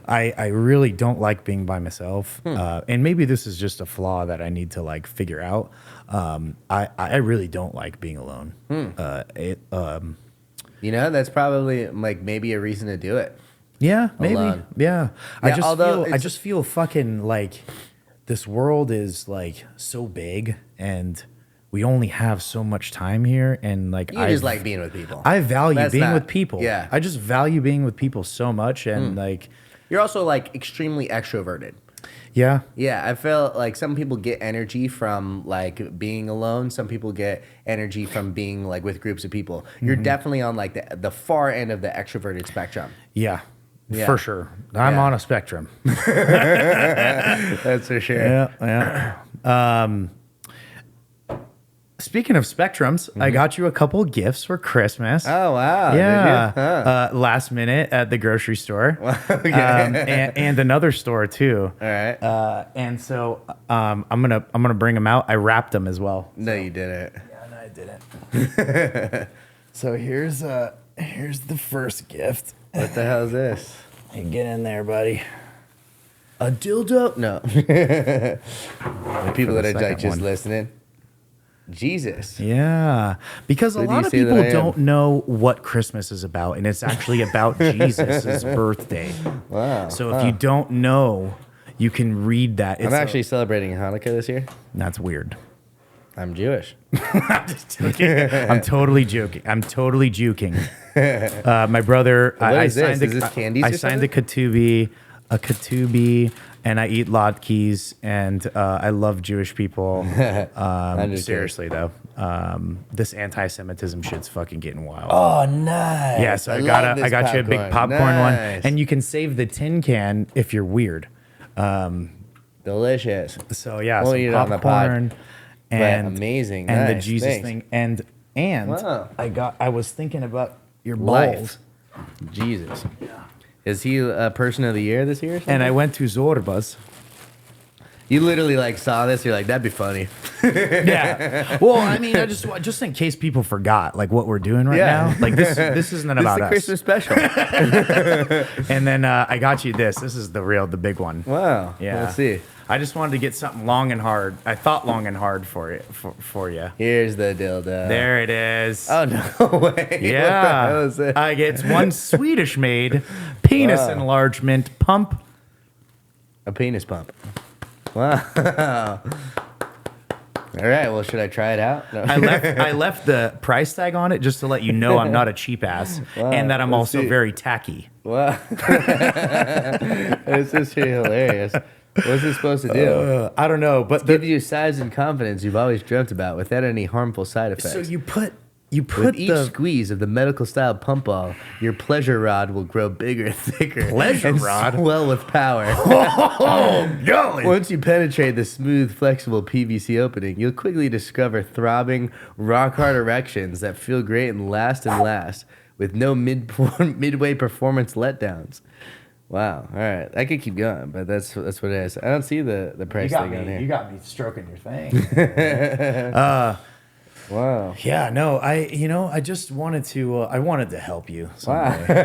I really don't like being by myself. And maybe this is just a flaw that I need to like figure out. I really don't like being alone. You know, that's probably like maybe a reason to do it. Yeah, maybe. Alone. Yeah. I although just feel fucking like this world is like so big and we only have so much time here, and like You just like being with people. I value That's being not- with people. yeah. I just value being with people so much, and like You're also like extremely extroverted. yeah. Yeah, I feel like some people get energy from like being alone. Some people get energy from being like with groups of people. You're definitely on like the far end of the extroverted spectrum. Yeah. Yeah. For sure. I'm Yeah. on a spectrum. That's for sure. Yeah. Speaking of spectrums, I got you a couple gifts for Christmas. Oh wow! Yeah, Did you? Huh. last minute at the grocery store, Okay. and another store too. All right. And so I'm gonna bring them out. I wrapped them as well. No, you didn't. Yeah, no, I didn't. So here's the first gift. What the hell is this? Hey, get in there, buddy. A dildo? No. The people For that the are like second just one. listening. Jesus. Yeah, because a Who do lot you of say that people I am? don't know what Christmas is about, and it's actually about Jesus' birthday. Wow. So if you don't know, you can read that. I'm actually celebrating Hanukkah this year. That's weird. I'm Jewish. I'm just joking. I'm totally joking. I'm totally juking. My brother, What I is this? signed Is this candies I or signed a katubi, and I eat latkes, and I love Jewish people. Understood. Seriously though, this anti-Semitism shit's fucking getting wild. Oh, nice. Yeah, so I love this got you a big popcorn one, Nice. and you can save the tin can if you're weird. Delicious. So yeah, We'll some eat it on the pod. popcorn and amazing. and the Nice. Jesus Thanks. thing, and Wow. I was thinking about your Life. balls, Jesus. Is he a person of the year this year or something? and I went to Zorba's. You literally like saw this, you're like, that'd be funny. Yeah. Well, I mean, I just in case people forgot like what we're doing right Yeah. now. Like this isn't This is about the us. Christmas special. And then I got you this. This is the big one. Wow. Yeah. Let's see. I just wanted to get something long and hard. I thought long and hard for it for you. Here's the dildo. There it is. Oh, no way. Yeah. What the hell is it? It's one Swedish made penis Wow. enlargement pump. A penis pump. Wow. All right. Well, should I try it out? No. I left the price tag on it just to let you know I'm not a cheap ass Wow. and that I'm Let's also see. very tacky. Wow. This is pretty hilarious. What's this supposed to do? I don't know, but Give you size and confidence you've always dreamt about without any harmful side effects. so you put With each the squeeze of the medical style pump ball, your pleasure rod will grow bigger and thicker. Pleasure and rod? swell with power. golly. Once you penetrate the smooth, flexible PVC opening, you'll quickly discover throbbing, rock-hard erections that feel great and last, with no midway performance letdowns. Wow. All right. I could keep going, but that's what it is. I don't see the price tag on here. You got me stroking your thing. Wow. Yeah, no, I just wanted to, I wanted to help you Wow. someday.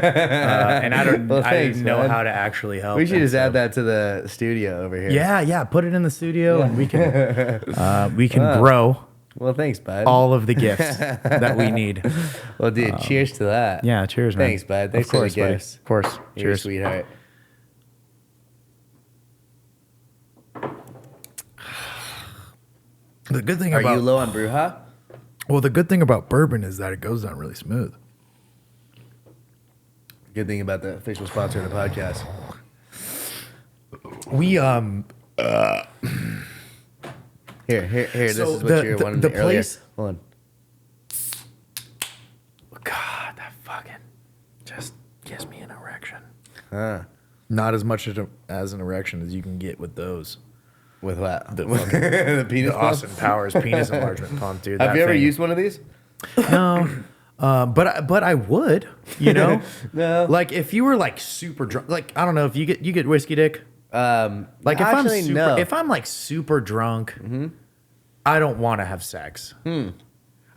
And I don't, Well, I thanks, didn't know man. how to actually help. We should and just so- add that to the studio over here. Yeah, put it in the studio and we can grow Well, thanks, bud. all of the gifts that we need. Well, dude, cheers to that. Yeah, cheers, man. Thanks, bud. Thanks of course, for the buddy. gifts. Of course. You're a Cheers. sweetheart. The good thing Are about you low on Bruja? well, the good thing about bourbon is that it goes down really smooth. Good thing about the official sponsor of the podcast. We Here. This So is what you're wanting the earlier. place- Hold on. God, that fucking just gives me an erection. Huh. Not as much as an erection as you can get with those. With what? The fucking The penis the pump? Austin Powers penis enlargement pump, dude. Have that you ever thing- used one of these? No, but I would, you know, No. like if you were like super drunk, like I don't know if you get whiskey dick. Like if actually, no. if I'm like super drunk, I don't want to have sex.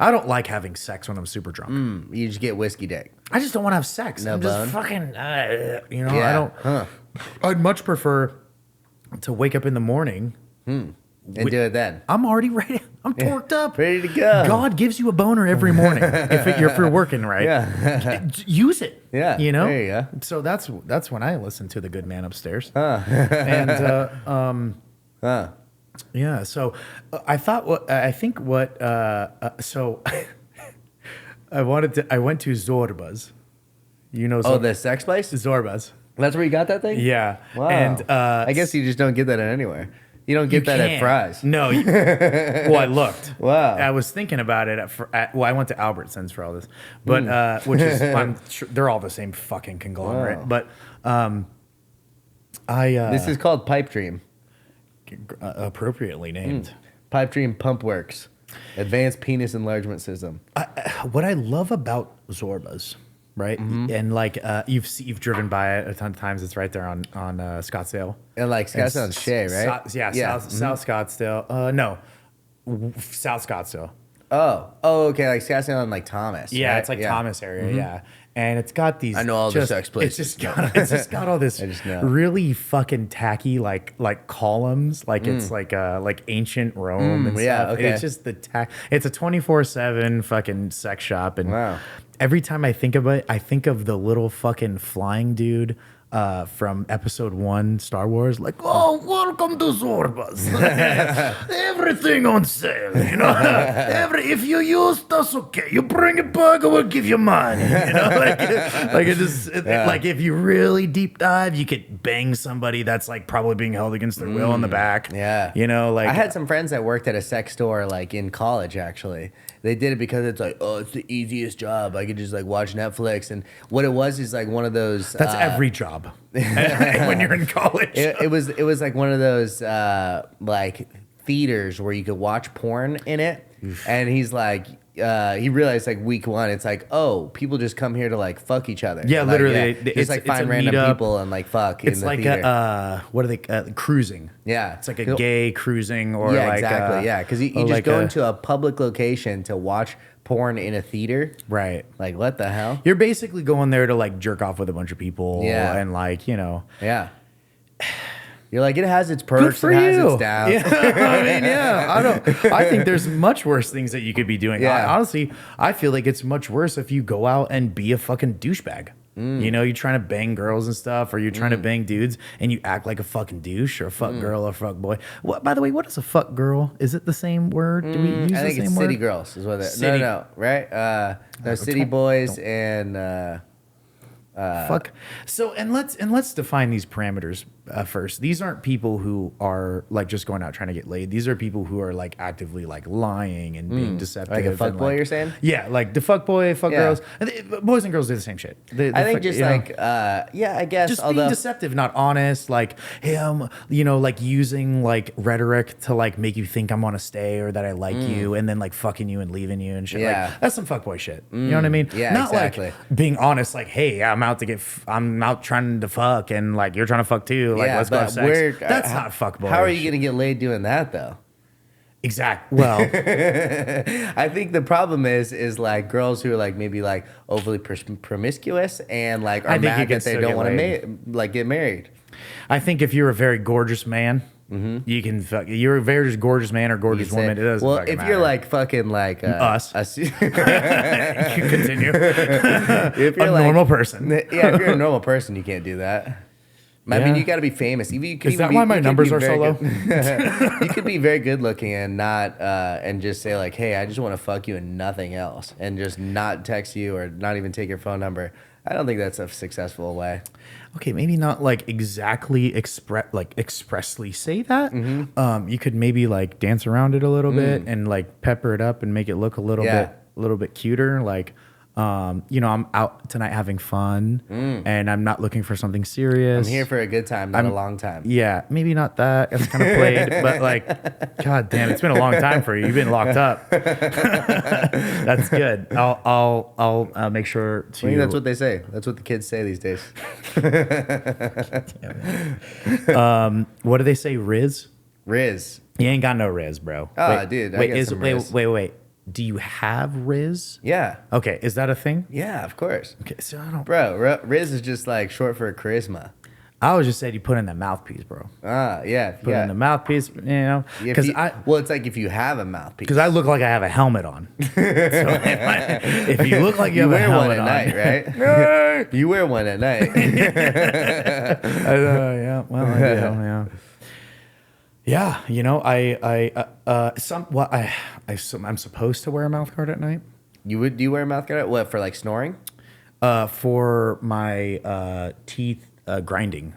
I don't like having sex when I'm super drunk. You just get whiskey dick. I just don't want to have sex. No I'm just bone? fucking, you know. Yeah. I don't. Huh. I'd much prefer to wake up in the morning. And do it then. I'm already ready. I'm torqued up. Ready to go. God gives you a boner every morning if you're working right. Yeah. Use it. Yeah, You know. there you go. So that's when I listen to the good man upstairs. Huh. And Huh. yeah. So so I went to Zorba's. You know. Oh, the sex place? Zorba's. That's where you got that thing? Yeah. Wow. And I guess you just don't get that anywhere. You don't get that at can't. Fry's. No. Well, I looked. Wow. I was thinking about it well, I went to Albertsons for all this, but which is I'm sure they're all the same fucking conglomerate. Wow. But This is called Pipe Dream. appropriately named. Pipe Dream Pump Works. Advanced Penis Enlargement System. What I love about Zorba's, right? And like you've driven by it a ton of times. It's right there on Scottsdale. And like Scottsdale and Shea, right? South Scottsdale. No, South Scottsdale. Oh, okay, like Scottsdale and like Thomas. Yeah, right? it's like Thomas area. Yeah, and it's got these. I know all the sex places. It's just got all this I just know. really fucking tacky like columns, like it's like ancient Rome and yeah, stuff. okay. It's just the It's a 24/7 fucking sex shop, and Wow. every time I think of it, I think of the little fucking flying dude. From episode 1 Star Wars, like, oh, welcome to Zorba's. Everything on sale, you know. If you use, that's okay. You bring it back, I will give you money. You know, like if you really deep dive, you could bang somebody that's like probably being held against their will in the back. Yeah. you know, like I had some friends that worked at a sex store like in college actually. They did it because it's like, oh, it's the easiest job. I could just like watch Netflix. And what it was is like one of those that's every job when you're in college. it was like one of those like theaters where you could watch porn in it. And he's like he realized like week 1, it's like, oh, people just come here to like fuck each other. Yeah, Like, literally, just it's like a find random meetup. people and like fuck It's in the like theater. what are they cruising? Yeah. It's like a gay cruising or Yeah, like exactly. Yeah, because you or just like go into a public location to watch porn in a theater. right. Like, what the hell? You're basically going there to like jerk off with a bunch of people. Yeah. And like, you know. Yeah. You're like, it has its Good perks, for it has you. its downs. Yeah. I mean, yeah. I think there's much worse things that you could be doing. Yeah. Honestly, I feel like it's much worse if you go out and be a fucking douchebag. You know, you're trying to bang girls and stuff, or you're trying to bang dudes, and you act like a fucking douche or a fuck girl or a fuck boy. What? By the way, what is a fuck girl? Is it the same word? Do we use I the think same it's word? city girls is what it City- No, right? No, city boys and Fuck. So and let's define these parameters first. These aren't people who are like just going out trying to get laid. These are people who are like actively like lying and being deceptive. like a fuck and, boy, you're saying? Yeah, like the fuck boy, fuck Yeah. girls. And boys and girls do the same shit. I think just like yeah, I guess just although being deceptive, not honest. Like, hey, I'm, you know, like using like rhetoric to like make you think I'm gonna stay or that I like you, and then like fucking you and leaving you and shit. Yeah. Like, that's some fuckboy shit. You know what I mean? Yeah, not exactly. like being honest. Like, hey, I'm out trying to fuck, and like you're trying to fuck too. Like, yeah, let's go have but sex. That's not fuckboy. How are you gonna get laid doing that though? Exactly. Well, I think the problem is like girls who are like maybe like overly promiscuous and like are I think you mad can that they still don't get want laid. to like get married. I think if you're a very gorgeous man, you can you're a very gorgeous man or You gorgeous could say- woman. It doesn't well, fucking if matter. you're like fucking like Us. You continue. if you're A like, normal person. yeah, if you're a normal person, you can't do that. I mean, Yeah. you got to be famous. Even you could Is even that be- why my you could numbers be are so very low? good- you could be very good looking and not and just say like, "Hey, I just want to fuck you and nothing else," and just not text you or not even take your phone number. I don't think that's a successful way. Okay, maybe not like exactly expressly say that. You could maybe like dance around it a little bit and like pepper it up and make it look a Yeah. little bit cuter. Like, I'm out tonight having fun, and I'm not looking for something serious. I'm here for a good time, not a long time. Yeah, maybe not that. It's kind of played, but like, god damn, it's been a long time for you. You've been locked up. That's good. I'll make sure to. I think that's what they say. That's what the kids say these days. What do they say? Riz? Riz. You ain't got no Riz, bro. Oh, dude, I got some Riz. Wait. Do you have Riz? Yeah. Okay, is that a thing? Yeah, of course. Okay, so I don't. Bro, Riz is just like short for charisma. I was just said you put in the mouthpiece, bro. Yeah. Put in the mouthpiece, because well, it's like if you have a mouthpiece. I look like I have a helmet on. So if you look like you have a wear one helmet at on, night, right? You wear one at night. yeah, well, I do, yeah. Yeah, I'm supposed to wear a mouth guard at night. Do you wear a mouth guard? What, for like snoring? For my teeth grinding.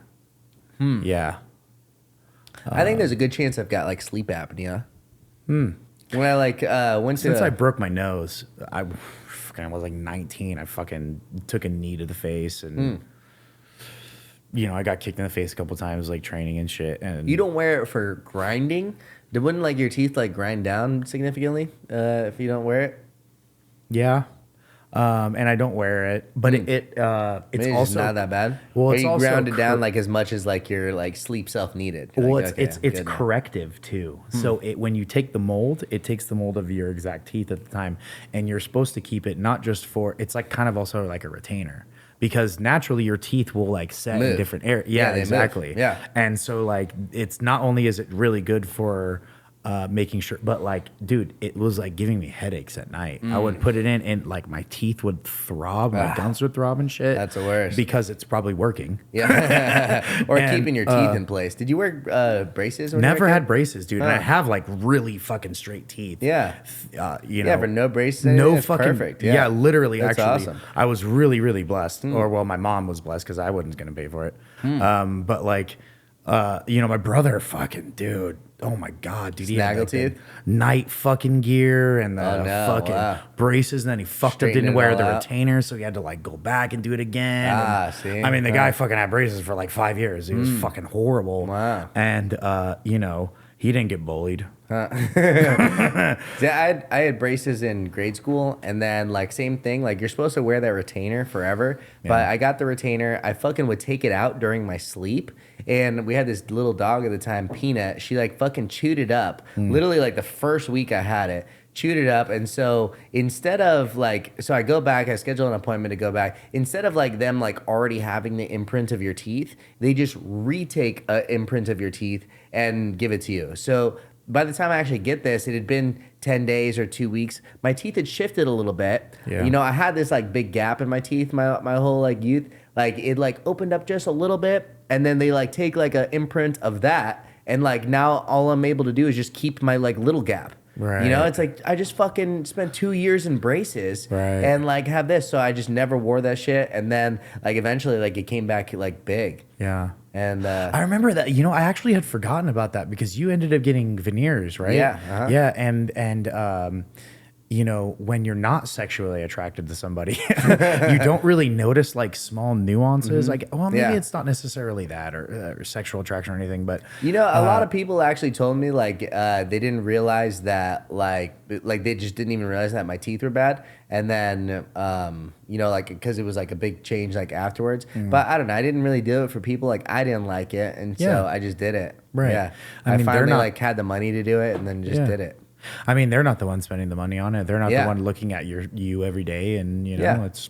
Yeah. I think there's a good chance I've got like sleep apnea. When I like went to Since I broke my nose, I was like 19. I fucking took a knee to the face, and I got kicked in the face a couple times, like training and shit. And you don't wear it for grinding? Wouldn't like your teeth like grind down significantly if you don't wear it? Yeah. And I don't wear it, but it's Maybe also not that bad. Well, Or it's you also ground it down like as much as like your like sleep self needed. Well, Like, okay, it's I'm good now. corrective too. So when you take the mold, it takes the mold of your exact teeth at the time, and you're supposed to keep it not just for. It's like kind of also like a retainer, because naturally your teeth will like set in Move. different areas. Yeah, Yeah, they move. exactly. Yeah. And so like it's not only is it really good for making sure, but like, dude, it was like giving me headaches at night. I would put it in and like my teeth would throb, my gums would throb and shit. That's the worst. Because it's probably working. Yeah. Or And, keeping your teeth in place. Did you wear braces? When you Never were a had kid? braces, dude. And I have like really fucking straight teeth. Yeah. Yeah, for no braces. No that's fucking. perfect. Yeah, literally. That's actually, awesome. I was really, really blessed. Or well, my mom was blessed because I wasn't gonna pay for it. But like, my brother, fucking dude. Oh my god, dude. He had, Snaggle like, the teeth? night fucking gear and the Oh, no, fucking wow. braces, and then he fucked up, Straighten didn't it wear all the out. retainers, so he had to like go back and do it again. See? I mean, the guy fucking had braces for like 5 years. He was fucking horrible. Wow. And he didn't get bullied. Yeah, I had braces in grade school, and then like same thing. Like you're supposed to wear that retainer forever, but I got the retainer. I fucking would take it out during my sleep, and we had this little dog at the time, Peanut. She like fucking chewed it up. Literally like the first week I had it. Chewed it up, and so instead of like, so I go back, I schedule an appointment to go back. Instead of like them like already having the imprint of your teeth, they just retake an imprint of your teeth and give it to you. So by the time I actually get this, it had been 10 days or 2 weeks. My teeth had shifted a little bit. Yeah. I had this like big gap in my teeth my whole like youth. Like it like opened up just a little bit, and then they like take like an imprint of that, and like now all I'm able to do is just keep my like little gap. Right. It's like I just fucking spent 2 years in braces and like have this, so I just never wore that shit, and then like eventually like it came back like big. Yeah. And I remember that. I actually had forgotten about that because you ended up getting veneers, right? Yeah, uh-huh. Yeah, and you know, when you're not sexually attracted to somebody, you don't really notice like small nuances. Like, well, maybe it's not necessarily that or sexual attraction or anything, but You know, a lot of people actually told me like they didn't realize that like they just didn't even realize that my teeth were bad, and then you know, like because it was like a big change like afterwards. But I don't know, I didn't really do it for people. Like I didn't like it, and so I just did it. Right. Yeah, I mean, finally like had the money to do it, and then just did it. I mean, they're not the one spending the money on it. They're not the one looking at you every day, and you know, it's.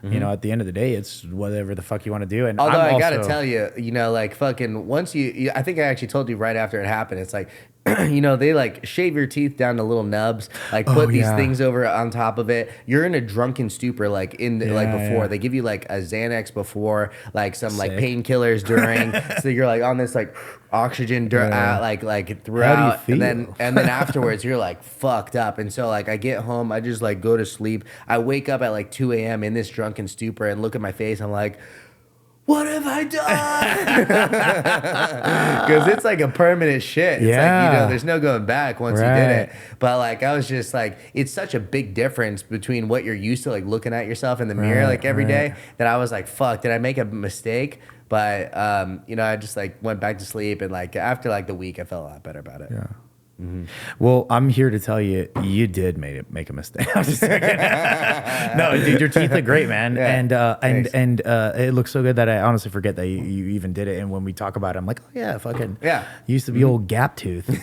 You know, at the end of the day, it's whatever the fuck you want to do. And although I gotta tell you, you know, like fucking once I think I actually told you right after it happened. It's like, you know, they like shave your teeth down to little nubs, like put these things over on top of it. You're in a drunken stupor, like like before. They give you like a Xanax before, like some like painkillers during. So you're like on this like oxygen like throughout. How do you feel? And then afterwards you're like fucked up. And so like I get home, I just like go to sleep. I wake up at like 2 a.m. in this drunken stupor and look at my face. I'm like, what have I done? Because it's like a permanent shit. It's like, you know, there's no going back once you did it. But like, I was just like, it's such a big difference between what you're used to, like looking at yourself in the mirror like every day, that I was like, fuck, did I make a mistake? But, you know, I just like went back to sleep, and like after like the week, I felt a lot better about it. Yeah. Well, I'm here to tell you, you did make a mistake. I'm just kidding. No, dude, your teeth look great, man, and it looks so good that I honestly forget that you even did it. And when we talk about it, I'm like, oh yeah, fucking you used to be old gap tooth. I'm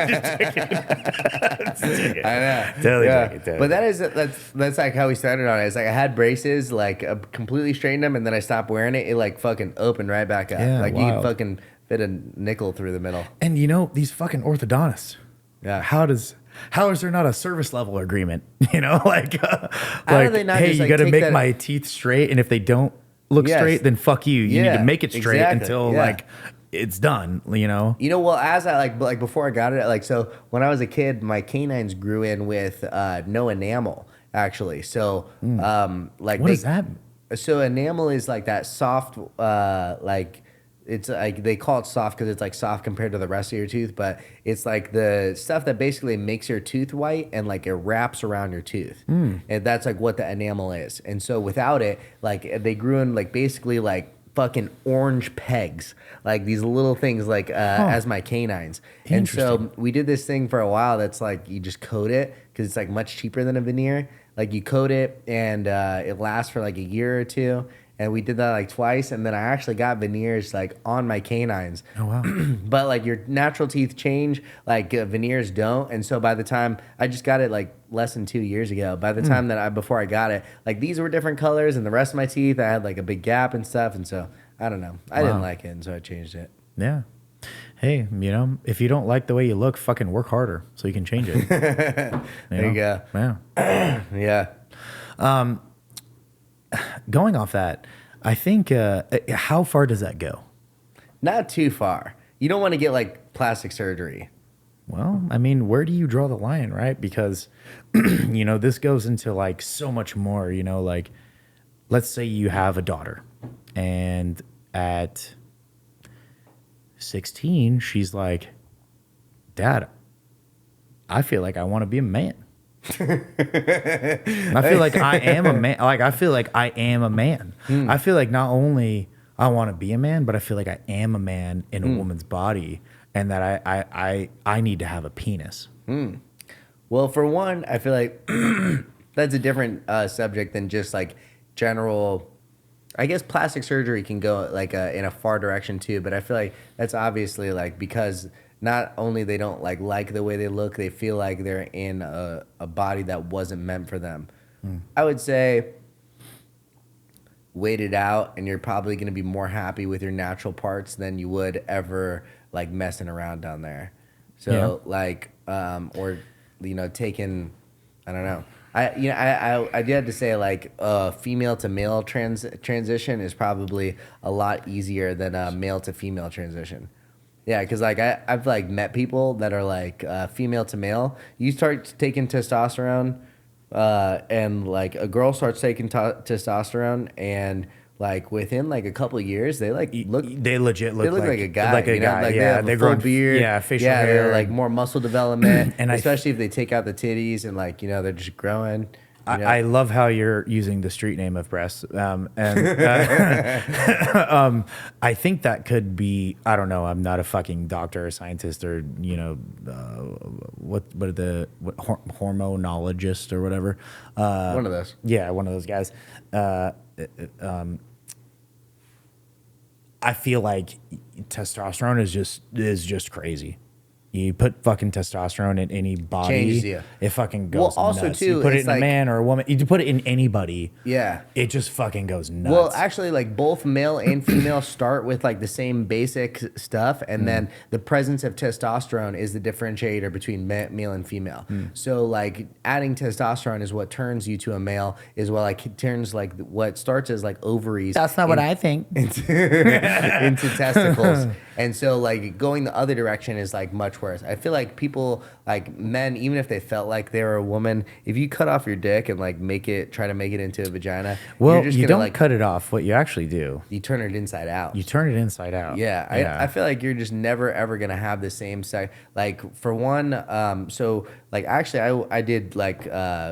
just kidding. I know, Totally. But that's like how we started on it. It's like I had braces, like completely straightened them, and then I stopped wearing it. It like fucking opened right back up. Yeah, like you could fucking fit a nickel through the middle. And you know, these fucking orthodontists. Yeah. How is there not a service level agreement? You know, like How do they not hey, just, you like, got to take make that- my teeth straight, and if they don't look straight, then fuck you. You need to make it straight until like it's done. You know. You know, well, as I like before I got it, like so when I was a kid, my canines grew in with no enamel actually. So like what does that mean? So enamel is like that soft like. It's like they call it soft because it's like soft compared to the rest of your tooth, but it's like the stuff that basically makes your tooth white and like it wraps around your tooth, and that's like what the enamel is. And so without it, like they grew in like basically like fucking orange pegs, like these little things like as my canines. And so we did this thing for a while that's like you just coat it because it's like much cheaper than a veneer. Like you coat it and it lasts for like a year or two. And we did that like twice, and then I actually got veneers like on my canines. Oh wow! But like your natural teeth change, like veneers don't. And so by the time I just got it like less than 2 years ago, by the time that before I got it, like these were different colors, and the rest of my teeth I had like a big gap and stuff. And so I don't know, I didn't like it, and so I changed it. Yeah. Hey, you know, if you don't like the way you look, fucking work harder so you can change it. There you go. Yeah. Yeah. Going off that, I think how far does that go? Not too far. You don't want to get like plastic surgery. Well, I mean, where do you draw the line, right? Because, you know, this goes into like so much more, you know, like let's say you have a daughter and at 16, she's like, Dad, I feel like I want to be a man. I feel like I am a man. Like, I feel like I am a man. I feel like not only I want to be a man, but I feel like I am a man in a woman's body, and that I need to have a penis. Well, for one, I feel like that's a different subject than just like general. I guess plastic surgery can go like in a far direction too, but I feel like that's obviously like because not only they don't like the way they look, they feel like they're in a body that wasn't meant for them. I would say wait it out, and you're probably going to be more happy with your natural parts than you would ever like messing around down there. So like or you know taking, I don't know. I did have to say like female to male transition is probably a lot easier than a male to female transition. Yeah, because like I've like met people that are like female to male. You start taking testosterone, and like a girl starts taking testosterone, and like within like a couple of years, they like look. They legit look, They look like a guy, like a you know? guy. Like they Yeah, have a they've full grown beard. Yeah, facial yeah, hair, they're like more muscle development, And especially if they take out the titties and like they're just growing. I love how you're using the street name of breasts, and I think that could be. I don't know. I'm not a fucking doctor or scientist or hormonologist or whatever. One of those. Yeah, one of those guys. I feel like testosterone is just crazy. You put fucking testosterone in any body, Changes you. It fucking goes also nuts. too, You put it it's in a like- man or a woman. You put it in anybody. Yeah. It just fucking goes nuts. Well, actually, like both male and female start with like the same basic stuff, and then the presence of testosterone is the differentiator between male and female. So, like adding testosterone is what turns you to a male. Is what like turns like what starts as like ovaries. That's not what I think. into testicles. And so like going the other direction is like much worse. I feel like people like men, even if they felt like they were a woman, if you cut off your dick and like try to make it into a vagina, Well, you're just you gonna don't like cut it off. What you actually do, you turn it inside out. you turn it inside out. Yeah, I feel like you're just never ever gonna have the same sex. Like for one, so like actually I did like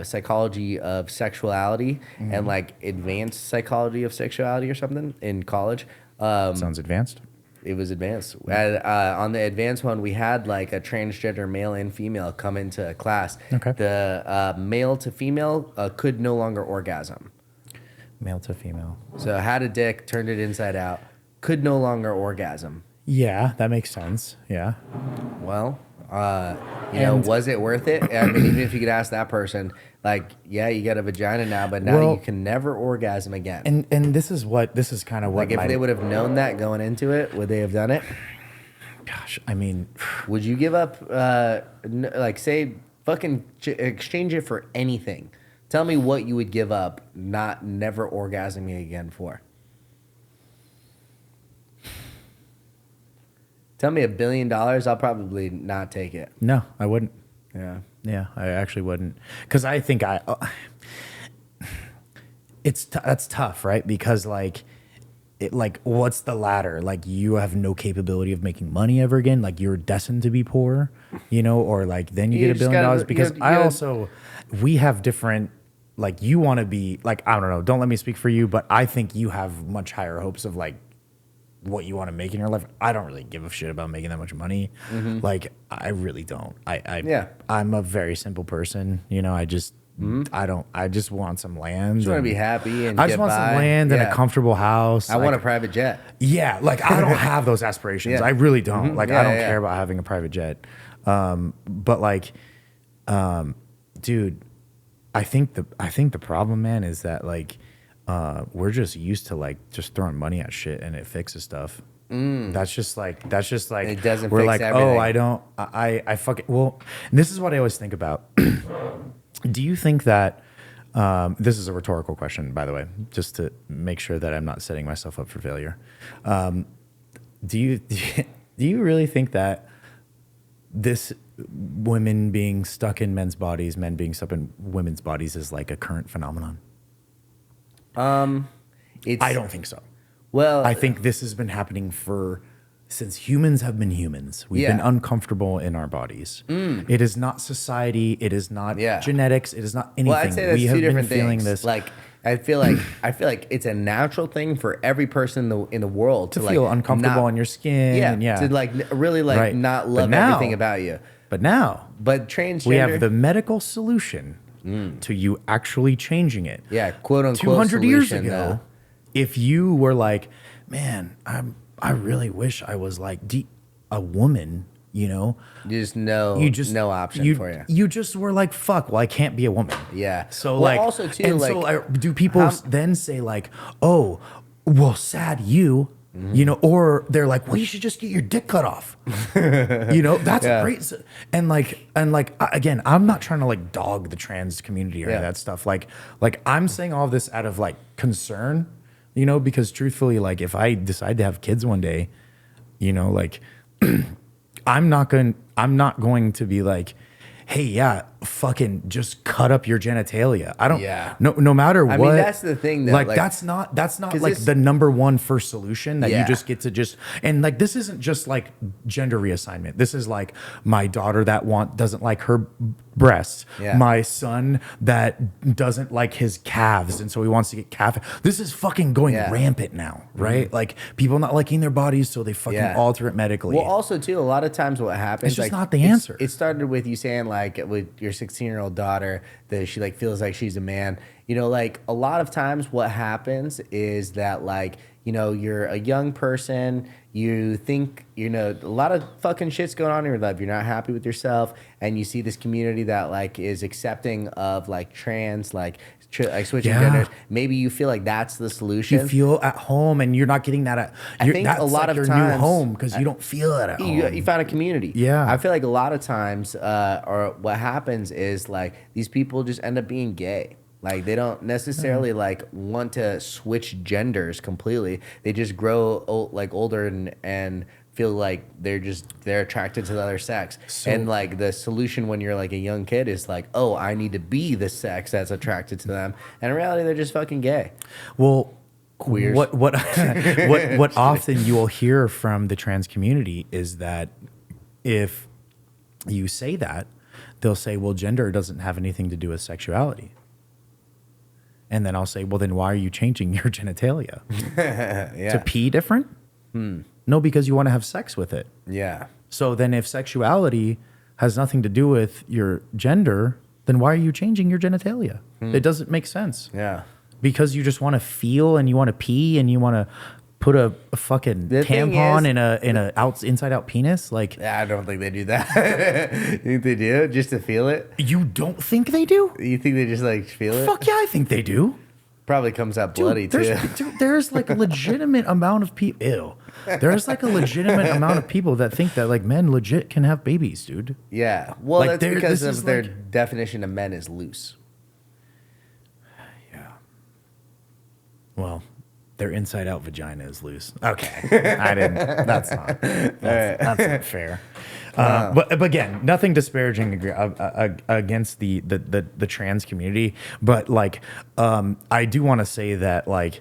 psychology of sexuality and like advanced psychology of sexuality or something in college. Sounds advanced. It was advanced. On the advanced one, we had like a transgender male and female come into class. Okay. The male to female could no longer orgasm. Male to female. So had a dick, turned it inside out, could no longer orgasm. Yeah, that makes sense. Yeah. Well, was it worth it? I mean, even if you could ask that person, like, yeah, you got a vagina now, but now you can never orgasm again. And this is kind of what Like, if they would have known that going into it, would they have done it? Gosh, I mean, Would you give up, like, say, fucking exchange it for anything? Tell me what you would give up, never orgasming again for. Tell me $1 billion, I'll probably not take it. no, I wouldn't. Yeah. Yeah, I actually wouldn't, because I think that's tough, right? Because like what's the ladder? Like you have no capability of making money ever again. Like you're destined to be poor, or like then you get $1 billion because we have different. Like you want to be like, I don't know. Don't let me speak for you, but I think you have much higher hopes of like what you want to make in your life. I don't really give a shit about making that much money. Like I really don't. I'm a very simple person. I just I just want some land. Just want to be happy and I just want some land and a comfortable house. I want a private jet. Yeah, like I don't have those aspirations. I really don't. Like I don't care about having a private jet. But like, dude, I think the problem, man, is that like we're just used to like just throwing money at shit and it fixes stuff. That's just like It doesn't we're fix like, everything. I fucking well. This is what I always think about. Do you think that this is a rhetorical question, by the way, just to make sure that I'm not setting myself up for failure? Do you really think that this women being stuck in men's bodies, men being stuck in women's bodies is like a current phenomenon? I don't think so. Well, I think this has been happening since humans have been humans. We've been uncomfortable in our bodies. It is not society. It is not genetics. It is not anything. Well, I'd say that's two different feeling things. this. Like I feel like it's a natural thing for every person in the world to feel like uncomfortable in your skin. To like really like Right. not love But now- everything about you. But now But transgender, we have the medical solution to you actually changing it. quote unquote 200 years solution, ago, if you were like, man, I really wish I was like a woman, you just no option for you. You just were like, fuck, well, I can't be a woman. Yeah. So Well, like, also too, and like, so do people then say like, oh, well, sad you, or they're like, well, you should just get your dick cut off. That's great. And again, I'm not trying to like dog the trans community or that stuff. Like I'm saying all this out of like concern, because truthfully, like if I decide to have kids one day, like I'm not going to be like, hey, yeah, fucking just cut up your genitalia. I don't. Yeah. No matter what. I mean, that's the thing, though. Like that's not like this, the number one first solution that Yeah. you just get to just, and like this isn't just like gender reassignment. This is like my daughter that doesn't like her breasts. Yeah. My son that doesn't like his calves, and so he wants to get calf. This is fucking going rampant now, right? Like people not liking their bodies, so they fucking alter it medically. Well, also too, a lot of times what happens, it's just like, not the answer. It started with you saying like with your 16-year-old daughter that she like feels like she's a man. You know, like a lot of times what happens is that like, you know, you're a young person, you think, you know, a lot of fucking shit's going on in your life. You're not happy with yourself, and you see this community that like is accepting of like trans, like switching genders. Maybe you feel like that's the solution. You feel at home, and you're not getting that. I think that's a lot like of your times, new home because you don't feel it at home. You found a community. Yeah. I feel like a lot of times, or what happens is like these people just end up being gay. Like they don't necessarily like want to switch genders completely. They just grow older and feel like they're attracted to the other sex. And like the solution when you're like a young kid is like, oh, I need to be the sex that's attracted to them. And in reality, they're just fucking gay. Well, queers. What often you will hear from the trans community is that if you say that, they'll say, well, gender doesn't have anything to do with sexuality. And then I'll say, well, then why are you changing your genitalia? To pee different? No, because you want to have sex with it. Yeah. So then if sexuality has nothing to do with your gender, then why are you changing your genitalia? It doesn't make sense. Yeah. Because you just want to feel and you want to pee and you want to put a fucking tampon in a inside out penis. Like, I don't think they do that. You think they do just to feel it? You don't think they do? You think they just like feel it? Fuck yeah, I think they do. Probably comes out bloody too. There's like a legitimate amount of people. Ew. There's like a legitimate amount of people that think that like men legit can have babies, dude. Yeah. Well, like, that's because of their definition of men is loose. Yeah. Well, their inside out vagina is loose. Okay. I didn't. That's not fair. But again, nothing disparaging against the trans community. But like, I do want to say that like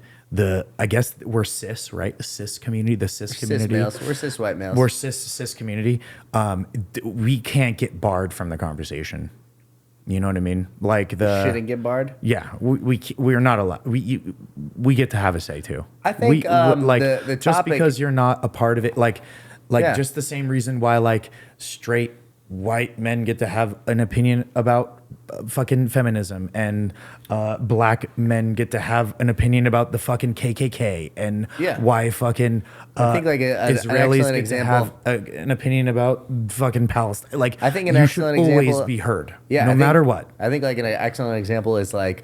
I guess we're cis, right? The cis community, the cis community. Cis males. We're cis white males. We're cis community. We can't get barred from the conversation. You know what I mean? Like shouldn't get barred. Yeah, we're not allowed. We get to have a say too. I think like the topic, just because you're not a part of it, like just the same reason why like straight white men get to have an opinion about fucking feminism, and black men get to have an opinion about the fucking KKK, and why fucking I think like Israelis get example, to have an opinion about fucking Palestine. Like I think an you excellent should always example, be heard, no matter what. I think like an excellent example is like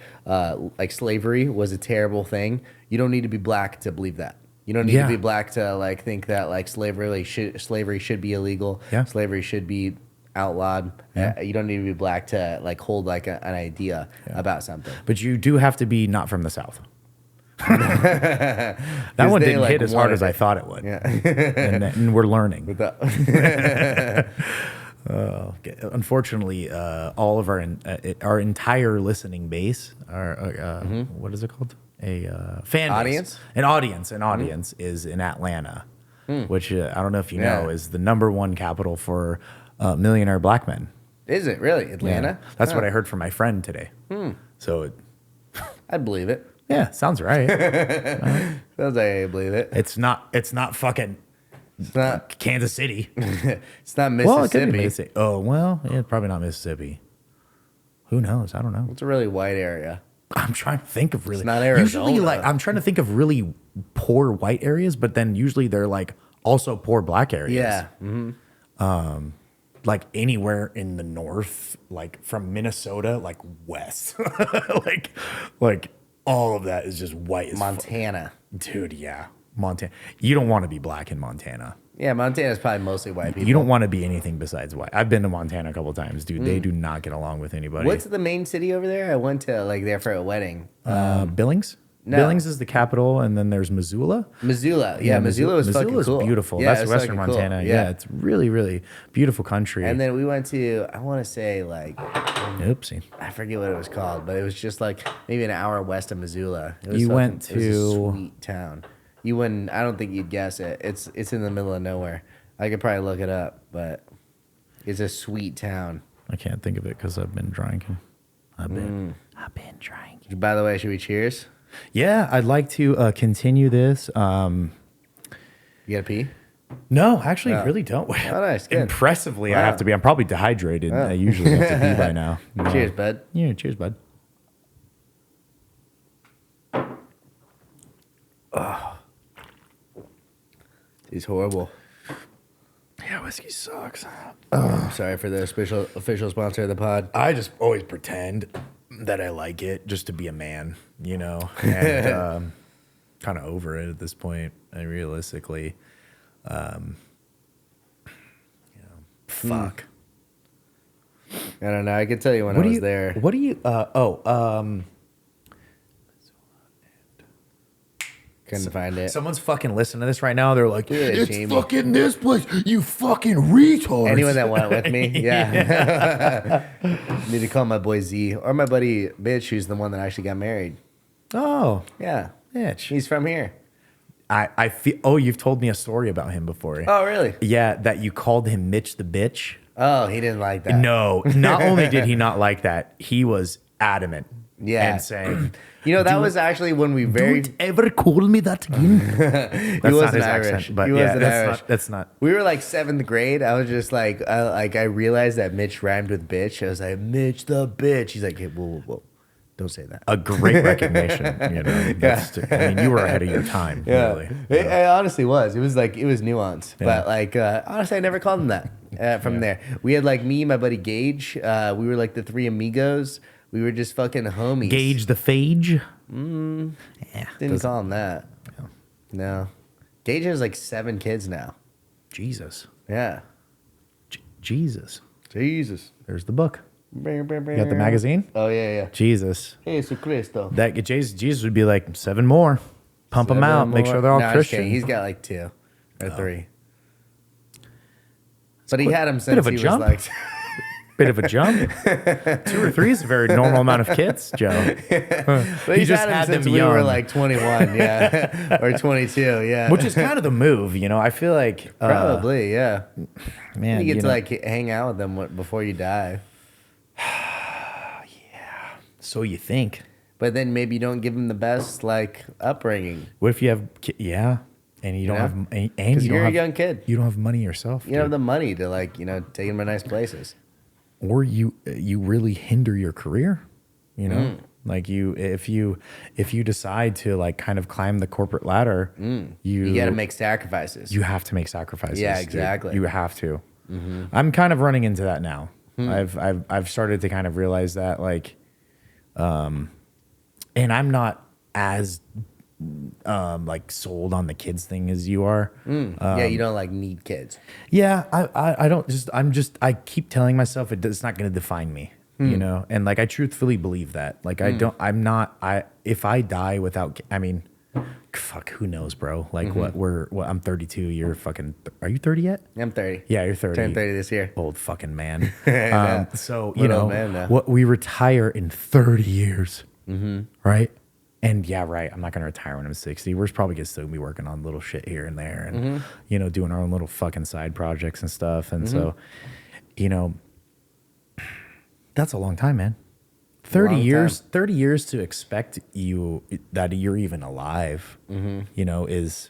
slavery was a terrible thing. You don't need to be black to believe that. You don't need to be black to like think that like slavery should be illegal. Yeah. Slavery should be outlawed. You don't need to be black to like hold like an idea about something. But you do have to be not from the South. That one didn't hit as hard as I thought it would. Yeah. and we're learning. Unfortunately, all of our entire listening base, what is it called? A fan audience. Base. An audience is in Atlanta, which I don't know if you know is the #1 capital for millionaire black men. Is it really Atlanta? Yeah. That's what I heard from my friend today. So, I'd believe it. Yeah, sounds right. Sounds like I believe it. It's not fucking. It's not Kansas City. It's not Mississippi. Well, it could be Mississippi. Oh well, yeah, probably not Mississippi. Who knows? I don't know. It's a really white area. I'm trying to think of really. It's not Arizona. Usually, like I'm trying to think of really poor white areas, but then usually they're like also poor black areas. Yeah. Like anywhere in the north, like from Minnesota, like west, like all of that is just white. Montana, dude. Yeah, Montana. You don't want to be black in Montana. Yeah, Montana's probably mostly white people. You don't want to be anything besides white. I've been to Montana a couple of times, dude. They do not get along with anybody. What's the main city over there? I went to like there for a wedding. Billings. No. Billings is the capital, and then there's Missoula. Missoula. Yeah, Missoula was fucking Missoula's cool. beautiful. Yeah, That's it's Western fucking cool. Montana. Yeah, it's really, really beautiful country. And then we went to, I want to say like, Oopsie. I forget what it was called, but it was just like maybe an hour west of Missoula. It was You fucking, went it was a to- sweet town. You wouldn't, I don't think you'd guess it. It's in the middle of nowhere. I could probably look it up, but it's a sweet town. I can't think of it because I've been drinking. I've been drinking. By the way, should we cheers? Yeah, I'd like to continue this. You gotta pee? No, actually, really don't. Oh, nice. Good. Impressively, I Wow. have to be. I'm probably dehydrated. I usually have to pee by now. No. Cheers, bud. Yeah, cheers, bud. He's horrible. Yeah, whiskey sucks. Sorry for the official sponsor of the pod. I just always pretend that I like it just to be a man, you know, and kind of over it at this point. I realistically, fuck. I don't know. I can tell you when I was there. What do you? Couldn't find it. Someone's fucking listening to this right now. They're like, Good, it's Jamie. fucking this place. You fucking retard. Anyone that went with me, yeah. Need to call my boy Z or my buddy Bitch, who's the one that actually got married. Oh, Yeah, bitch. he's from here. I feel. Oh, you've told me a story about him before. Oh, really? Yeah, that you called him Mitch the bitch. Oh, he didn't like that. No, not only did he not like that, he was adamant. Yeah. And saying, You know, that was actually when we very. don't ever call me that again. That's He not wasn't his Irish. accent, but He yeah, wasn't that's Irish. that's not. We were like 7th grade. I was just like, I realized that Mitch rhymed with bitch. I was like, Mitch the bitch. He's like, hey, whoa. Don't say that. A great recognition, you know. I mean, you were ahead of your time, really. It honestly was. It was nuanced. Yeah. But like, honestly, I never called him that from there. We had like me, my buddy Gage. We were like the 3 amigos. We were just fucking homies. Gauge the phage. Didn't doesn't- call him that. No. Gage has like 7 kids now. Jesus. Yeah. Jesus. Jesus. There's the book. You You got the magazine? Oh, yeah. Jesus. Jesus Cristo. That Jesus would be like 7 more. Pump them out. Make sure they're all No, I'm just Christian. kidding. He's got like 2 or 3. But he had him bit since of a he was jump. like. Bit of a jump. 2 or 3 is a very normal amount of kids, Joe. But he's had him since we were like 21, yeah, or 22, yeah. Which is kind of the move, you know. I feel like Probably, yeah. man, You get to know, like hang out with them before you die. so you think. But then maybe you don't give them the best like upbringing. What if you have and you don't Yeah. have and Because you you're don't a have young kid. you don't have money yourself, You don't have dude. the money to like, take them to nice places. Or you really hinder your career, you know? Like if you decide to like kind of climb the corporate ladder, You got to make sacrifices. you have to make sacrifices. Yeah, dude. exactly. You have to. I'm kind of running into that now. I've started to kind of realize that like, and I'm not as like sold on the kids thing as you are. Yeah, you don't like need kids. Yeah, I don't just I keep telling myself it's not going to define me, you know, and like I truthfully believe that. Like if I die without, I mean, fuck, who knows, bro? Like I'm 32. You're fucking. Are you 30 yet? I'm 30. Yeah, you're 30. Turned 30 this year. Old fucking man. Yeah. So What you know old man now? what we retire in 30 years, right? And yeah, right. I'm not gonna retire when I'm 60. We're probably gonna still be working on little shit here and there, and you know, doing our own little fucking side projects and stuff. And so, you know, that's a long time, man. 30 Long years. 30 years to expect that you're even alive. You know, is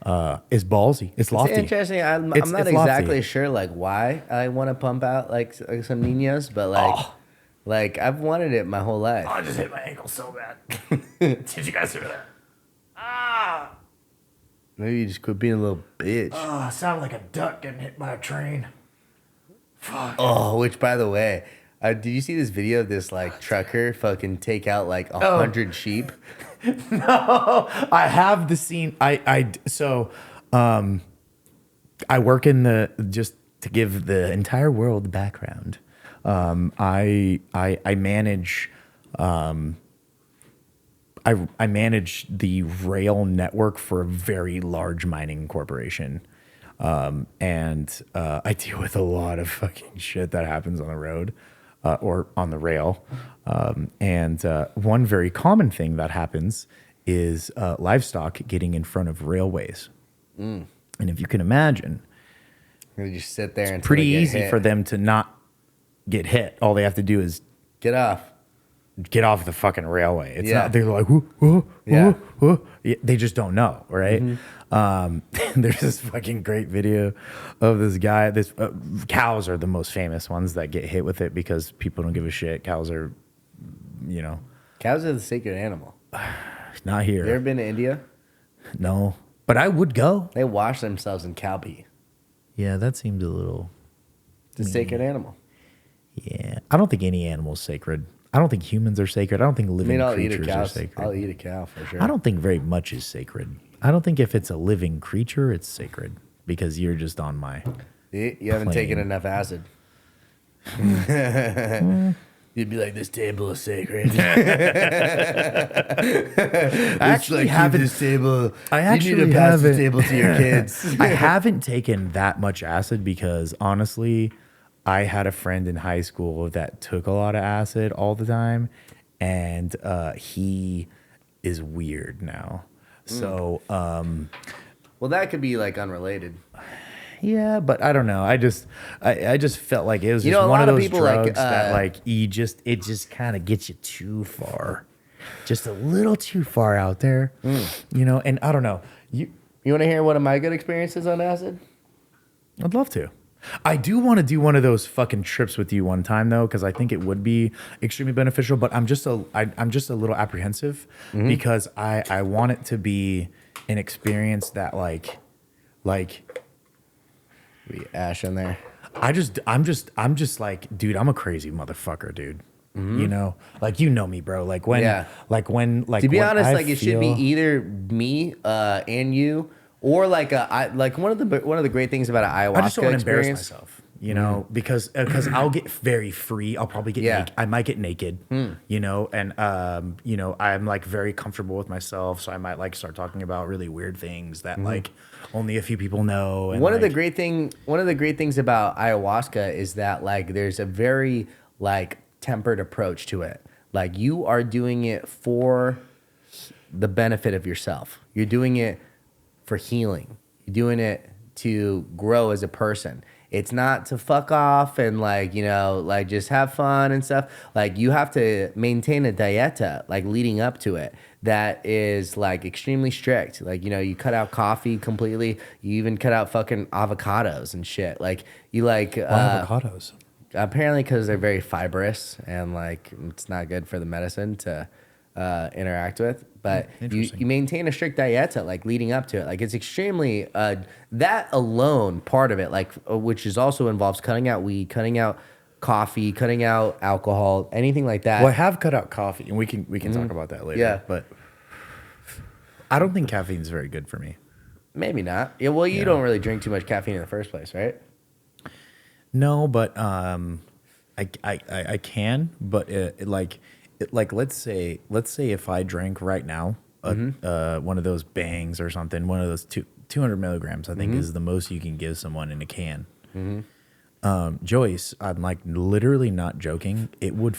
ballsy. It's lofty. It's interesting. I'm It's not lofty. exactly sure like why I want to pump out like some niños, but like I've wanted it my whole life. I just hit my ankle so bad. Did you guys hear that? Maybe you just quit being a little bitch. Oh, sounded like a duck getting hit by a train. Fuck. Oh, which by the way, did you see this video of this like trucker fucking take out like 100 sheep? No, I have the scene. I work in just to give the entire world the background. I manage. I manage the rail network for a very large mining corporation. And I deal with a lot of fucking shit that happens on the road or on the rail. And one very common thing that happens is livestock getting in front of railways. And if you can imagine, You just sit there and pretty easy for them to not get hit. All they have to do is get off the fucking railway. It's Yeah. not, they're like, Yeah. they just don't know, right? There's this fucking great video of this guy. This cows are the most famous ones that get hit with it because people don't give a shit. Cows are, Cows are the sacred animal. not here. You ever been to India? No, but I would go. They wash themselves in cow pee. Yeah, that seems a little. It's a sacred animal. Yeah, I don't think any animal is sacred. I don't think humans are sacred. I don't think living I'll eat a creatures cow. are sacred. I'll eat a cow for sure. I don't think very much is sacred. I don't think if it's a living creature, it's sacred because you're just on my. You haven't plane. taken enough acid. You'd be like, this table is sacred. I actually haven't. This table. I actually you need to pass haven't. this table to your kids. I haven't taken that much acid because honestly, I had a friend in high school that took a lot of acid all the time, and he is weird now. So, Well, that could be like unrelated. yeah, but I don't know. I just felt like it was You just know, a one lot of of those people, like, drugs that like it just kind of gets you too far, just a little too far out there, And I don't know. You want to hear one of my good experiences on acid? I'd love to. I do want to do one of those fucking trips with you one time though, because I think it would be extremely beneficial. But I'm just a little apprehensive because I want it to be an experience that like Be ash in there. I'm just like, dude, I'm a crazy motherfucker, dude. Like me, bro. Like when Yeah. To be honest, like it should be either me and you, or like one of the great things about an ayahuasca I just don't want to embarrass experience. myself, because I'll get very free. I'll probably get naked. I might get naked, and I'm like very comfortable with myself, so I might like start talking about really weird things that like only a few people know. And One of the great things about ayahuasca is that like there's a very like tempered approach to it. Like you are doing it for the benefit of yourself. You're doing it for healing. You're doing it to grow as a person. It's not to fuck off and like just have fun and stuff. Like you have to maintain a dieta like leading up to it that is like extremely strict. Like you cut out coffee completely. You even cut out fucking avocados and shit. Like you like avocados. Apparently because they're very fibrous and like it's not good for the medicine to interact with. But you maintain a strict dieta like leading up to it. Like it's extremely that alone part of it, like which is also involves cutting out weed, cutting out coffee, cutting out alcohol, anything like that. Well, I have cut out coffee, and we can talk about that later. Yeah. But I don't think caffeine is very good for me. Maybe not. Yeah. Well, you don't really drink too much caffeine in the first place, right? No, but I can, but let's say if I drank right now one of those bangs or something, one of those 200 milligrams, I think is the most you can give someone in a can. Joyce, I'm like literally not joking. It would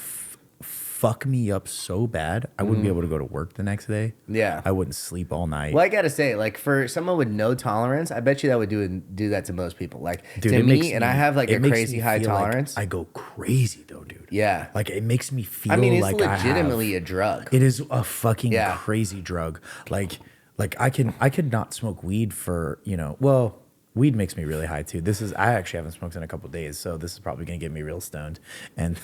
fuck me up so bad. I wouldn't be able to go to work the next day. Yeah. I wouldn't sleep all night. Well, I gotta say, like for someone with no tolerance, I bet you that would do that to most people. Like Dude, to it me, makes and I have like a it makes crazy me high feel like tolerance. I go crazy though, dude. Yeah. Like it makes me feel I mean, it's like legitimately a drug. It is a fucking Yeah. crazy drug. Like I could not smoke weed for, weed makes me really high too. I actually haven't smoked in a couple of days, so this is probably gonna get me real stoned and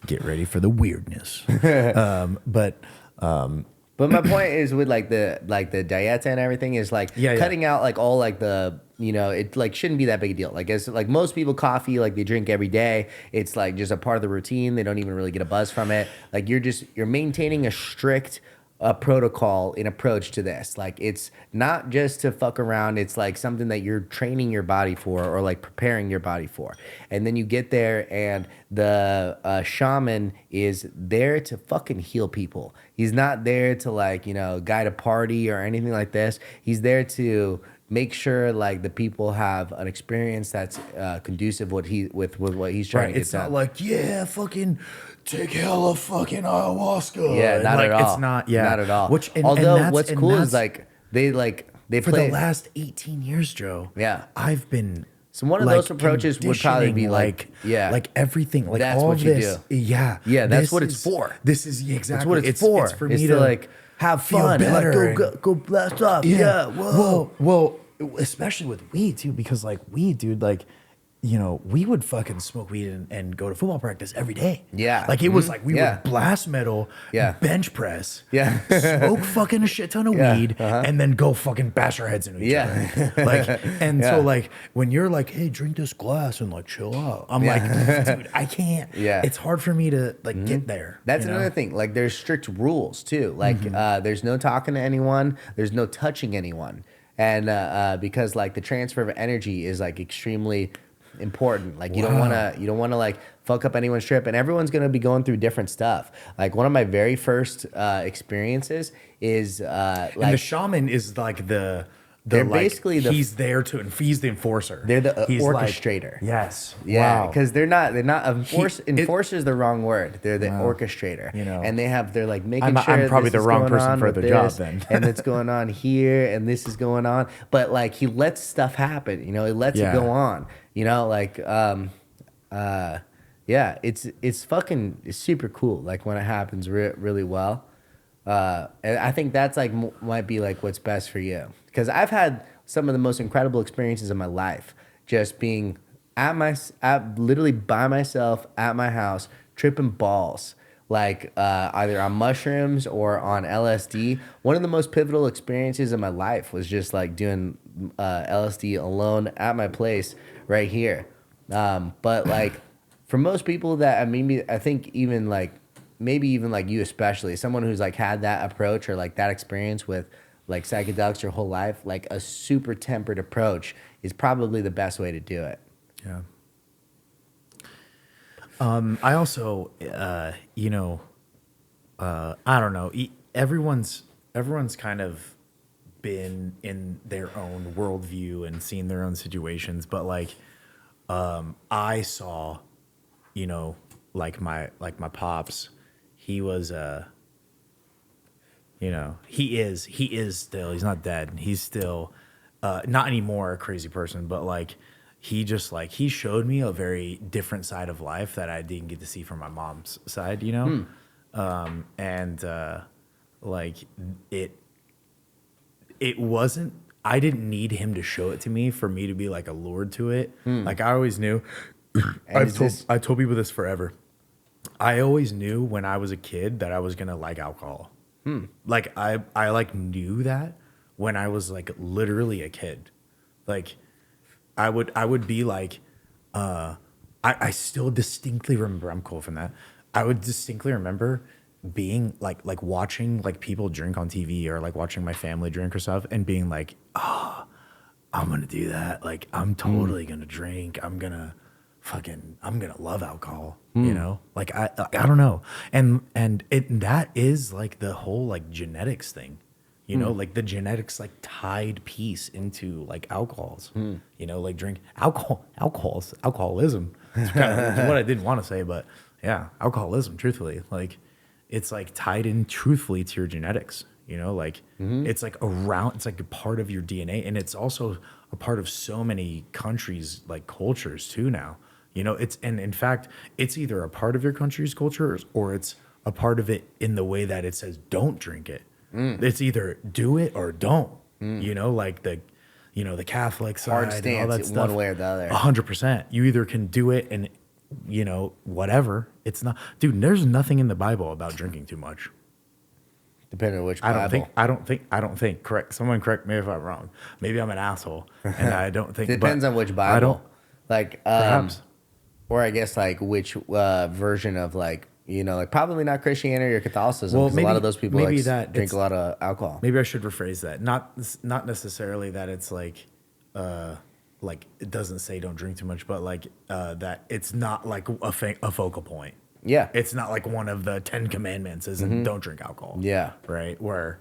get ready for the weirdness. But my point is with like the dieta and everything is like cutting out like all like the it like shouldn't be that big a deal. Like as like most people coffee like they drink every day. It's like just a part of the routine. They don't even really get a buzz from it. Like you're maintaining a strict a protocol, an approach to this. Like, it's not just to fuck around. It's like something that you're training your body for, or like preparing your body for. And then you get there, and the shaman is there to fucking heal people. He's not there to, like, you know, guide a party or anything like this. He's there to make sure, like, the people have an experience that's conducive with what he's trying to get It's done. not like, yeah, fucking take hella fucking ayahuasca. Yeah, not like, at all. It's not, yeah. Not at all. Which, Although what's cool is like they for play the last 18 years, Joe. Yeah. I've been. So one of those approaches would probably be like, yeah, like everything, like that's all what of you this. do. Yeah, Yeah, that's this what it's is- for. This is exactly That's what it's for. It's for It's me to to like have feel fun, and, like, better. go blast off. Yeah, whoa. Well, especially with weed too, because like weed, dude, like, you know, we would fucking smoke weed and go to football practice every day. Yeah. Like it was like we Yeah. would blast metal, Yeah. bench press, Yeah. smoke fucking a shit ton of Yeah. weed, and then go fucking bash our heads into each Yeah. other. Like, and Yeah. so like when you're like, hey, drink this glass and like chill out, I'm like, dude, I can't. Yeah. It's hard for me to like get there. That's you know? another thing. Like, there's strict rules too. Like, there's no talking to anyone. There's no touching anyone. And because like the transfer of energy is like extremely important. Like, you don't want to like fuck up anyone's trip, and everyone's going to be going through different stuff. Like, one of my very first experiences is And the like, shaman is like They're like, basically the- he's there to he's the enforcer. they're the He's like- orchestrator. yes. Yeah, Wow. because they're not enforce it- is the wrong word. They're the orchestrator. You know. And they're like making I'm sure probably this the is wrong going person on for with the job this, then. and it's going on here, and this is going on. But like, he lets stuff happen. You know, he lets Yeah. it go on. You know, like yeah, it's fucking it's super cool. Like, when it happens really well. And I think that's like might be like what's best for you, because I've had some of the most incredible experiences of my life just being at literally by myself at my house tripping balls, like either on mushrooms or on LSD. One of the most pivotal experiences of my life was just like doing LSD alone at my place right here. But like, for most people that I think even like maybe even like you especially, someone who's like had that approach or like that experience with like psychedelics your whole life, like a super tempered approach is probably the best way to do it. Yeah. I also, you know, I don't know. Everyone's kind of been in their own worldview and seen their own situations, but like, I saw, you know, like my pops, he was, you know, he is still, he's not dead. He's still, not anymore a crazy person, but like, he just like, he showed me a very different side of life that I didn't get to see from my mom's side, you know? Like it wasn't, I didn't need him to show it to me for me to be like allured to it. Like, I always knew, I told people this forever. I always knew when I was a kid that I was gonna like alcohol. Like I like knew that when I was like literally a kid. Like I would be like, I still distinctly remember, I'm cool from that. I would distinctly remember being like watching like people drink on TV or like watching my family drink or stuff and being like, oh, I'm gonna do that. Like, I'm totally gonna drink. I'm gonna love alcohol, you know? Like, I don't know. And that is like the whole like genetics thing, you know, like the genetics like tied piece into like alcohols, you know, like alcoholism. It's kind of what I didn't want to say, but yeah, alcoholism, truthfully, like it's like tied in truthfully to your genetics, you know, like it's like it's like a part of your DNA. And it's also a part of so many countries, like cultures too now. You know, and in fact, it's either a part of your country's culture or it's a part of it in the way that it says don't drink it. It's either do it or don't. You know, like the Catholic side, Hard and all stance that stuff. one way or the other. 100%. You either can do it and, you know, whatever. It's not, dude. There's nothing in the Bible about drinking too much. Depending on which Bible. I don't think. Correct. Someone correct me if I'm wrong. Maybe I'm an asshole, and I don't think. Depends on which Bible. I don't. Like, Perhaps. or I guess like which version of like you know, like probably not Christianity or Catholicism, Well, because a lot of those people maybe like that drink it's- a lot of alcohol. Maybe I should rephrase that. Not necessarily that it's like it doesn't say don't drink too much, but like that it's not like a focal point. Yeah. It's not like one of the 10 commandments isn't don't drink alcohol. Yeah. Right. Where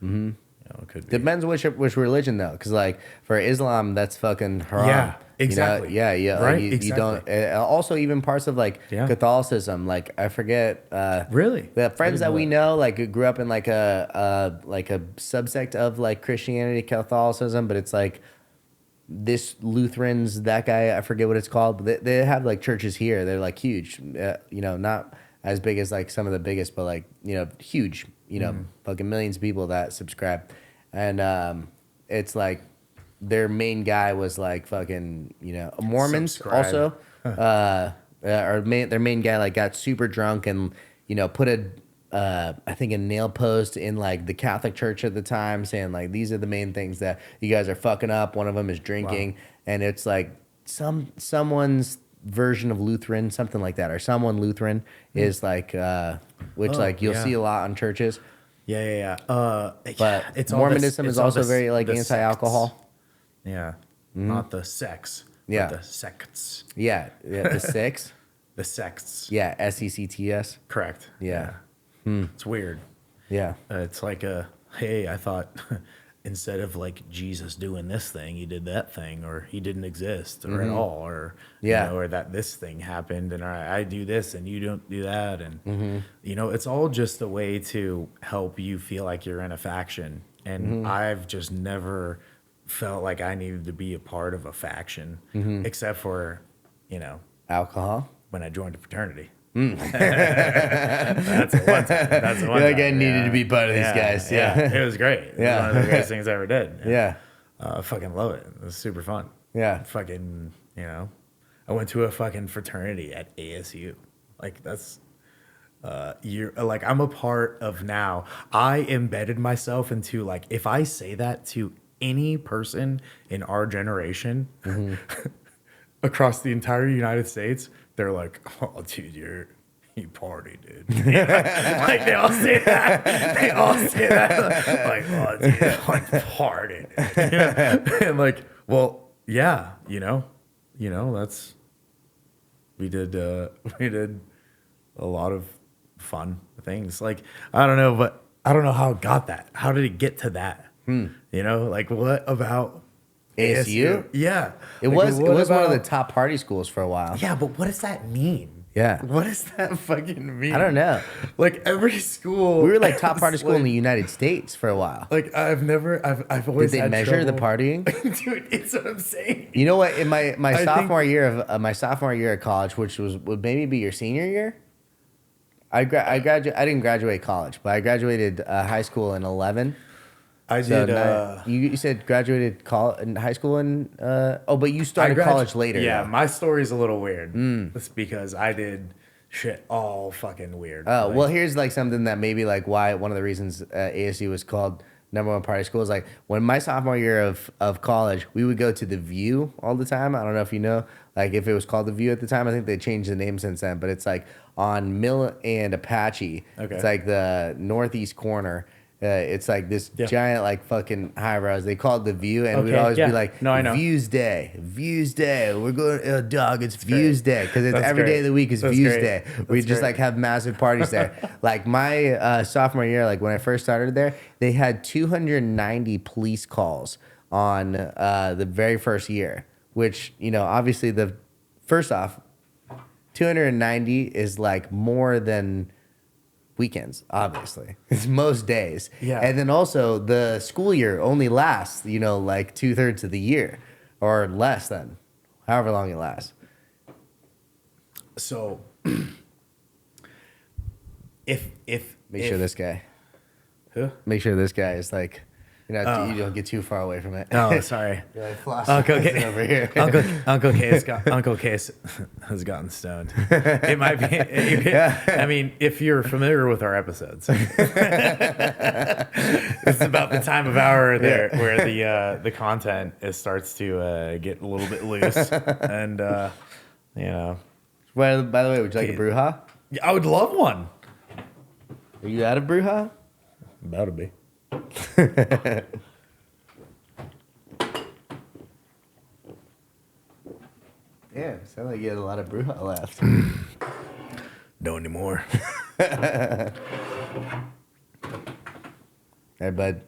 you know, it could be. Depends which religion though, because like for Islam, that's fucking haram. Yeah, exactly. You know? Yeah. Right, Like, you exactly. don't. Also, even parts of like Yeah. Catholicism, like I forget. Really? The friends I that didn't we know know, like who grew up in like a subsect of like Christianity, Catholicism, but it's like this Lutherans, that guy, I forget what it's called, but they have like churches here. They're like huge, you know, not as big as like some of the biggest, but like, you know, huge, you know, fucking millions of people that subscribe. And it's like their main guy was like fucking, you know, Mormons Subscribe. also. Their main guy like got super drunk and, you know, put I think a nail post in like the Catholic Church at the time saying like these are the main things that you guys are fucking up. One of them is drinking. Wow. And it's like someone's version of Lutheran, something like that, or someone Lutheran is like which like you'll see a lot on churches. Yeah. But it's all Mormonism it's is all also the- very like the anti-alcohol. sects. Yeah. Not the sex. Yeah. But the sects. Yeah, the six. The sects. Yeah, SECTS. Correct. Yeah. It's weird. Yeah. It's like hey, I thought instead of like Jesus doing this thing, he did that thing, or he didn't exist, or at all, or Yeah. you know, or that this thing happened, and I do this and you don't do that, and you know, it's all just a way to help you feel like you're in a faction. And I've just never felt like I needed to be a part of a faction, except for, you know, Alcohol. when I joined a fraternity. That's the one time. That's the one You're like, time. I needed to be part of these guys. Yeah. It was great. It was Yeah. one of the greatest things I ever did. Yeah. I fucking love it. It was super fun. Yeah. Fucking, you know, I went to a fucking fraternity at ASU. Like that's, you're like, I'm a part of now. I embedded myself into like, if I say that to any person in our generation across the entire United States, they're like, oh, dude, you party, dude. Like, they all say that. They all say that. Like, oh, dude, like, party. You know? And like, well, yeah, you know, that's, we did a lot of fun things. Like, I don't know, but I don't know how it got that. How did it get to that? You know, like, what about ASU? Yeah. It Like, was what one of about- the top party schools for a while. Yeah, but what does that mean? Yeah. What does that fucking mean? I don't know. Like every school, We were like top it's party school in the like- United States for a while. Like I've always Did they had measure the trouble- partying? Dude, it's what I'm saying. You know what? In my I sophomore year of my sophomore year at college, which would maybe be your senior year, I didn't graduate college, but I graduated high school in 11. I So did. you said graduated in high school and but you started college later. Yeah, though. my story's a little weird. It's because I did shit all fucking weird. Oh, Like, well, here's like something that maybe like why one of the reasons ASU was called #1 party school is like when my sophomore year of college, we would go to the View all the time. I don't know if you know, like if it was called the View at the time. I think they changed the name since then, but it's like on Mill and Apache. Okay. It's like the northeast corner. It's like this giant like fucking high rise. They called it the View, and we'd Okay, always yeah. be like, No, I know. Views Day, Views Day. We're going, dog. It's Views Day because it's That's every day great. of the week is That's Views great. Day. We That's just great. like have massive parties there. Like my sophomore year, like when I first started there, they had 290 police calls on the very first year. Which obviously first off, 290 is like more than weekends, obviously. It's most days. Yeah. And then also the school year only lasts, like 2/3 of the year or less than however long it lasts. So, if Make sure this guy is like, you don't get too far away from it. Oh, sorry. You're like flossing Uncle K- over here. Uncle Case has gotten stoned. It might be. I mean, if you're familiar with our episodes, it's about the time of hour there where the content starts to get a little bit loose, and By the way, would you like a Brewha? I would love one. Are you out of Bruja? About to be. Yeah, sound like you had a lot of Bruja left. No anymore. Hey, bud.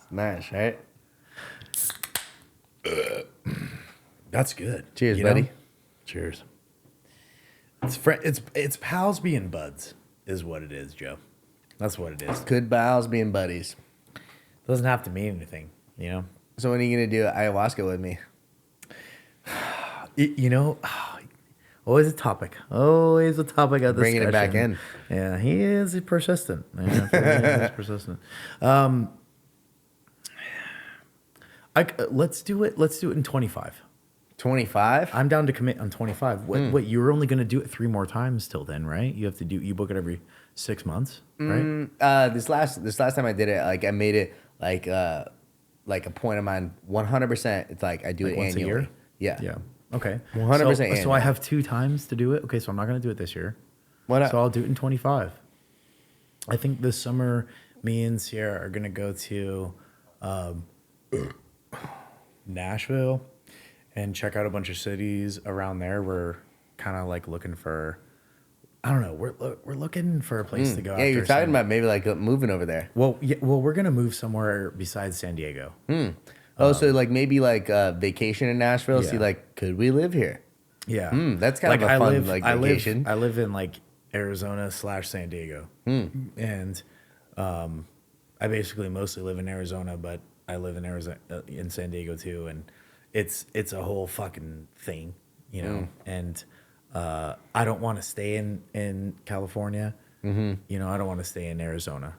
Smash, right? That's good. Cheers, you buddy. know? Cheers. It's pals being buds, is what it is, Joe. That's what it is. Good pals being buddies. Doesn't have to mean anything, you know. So when are you gonna do ayahuasca with me? You know, always a topic. Always a topic of discussion. Bringing it back in. Yeah, he is persistent. Yeah, he is persistent. Let's do it. Let's do it in 25. 25? I'm down to commit on 25. What you're only going to do it 3 more times till then, right? You have to you book it every 6 months, right? This last time I did it, like I made it like a point of mine. 100%. It's like I do it Once annually. a year? Yeah. Yeah. Okay. 100% So I annual. have 2 times to do it. Okay, so I'm not going to do it this year. What up? So I'll do it in 25. I think this summer, me and Sierra are going to go to Nashville and check out a bunch of cities around there. We're kind of like looking for, I don't know, we're looking for a place to go. Yeah, you're talking about maybe like moving over there. Well, yeah, we're going to move somewhere besides San Diego. So like maybe like vacation in Nashville. Yeah. See, like, could we live here? Yeah. That's kind of a fun vacation. I live in like Arizona / San Diego. And I basically mostly live in Arizona, but I live in Arizona in San Diego too, and it's a whole fucking thing, you know. And I don't want to stay in California. You know, I don't want to stay in Arizona.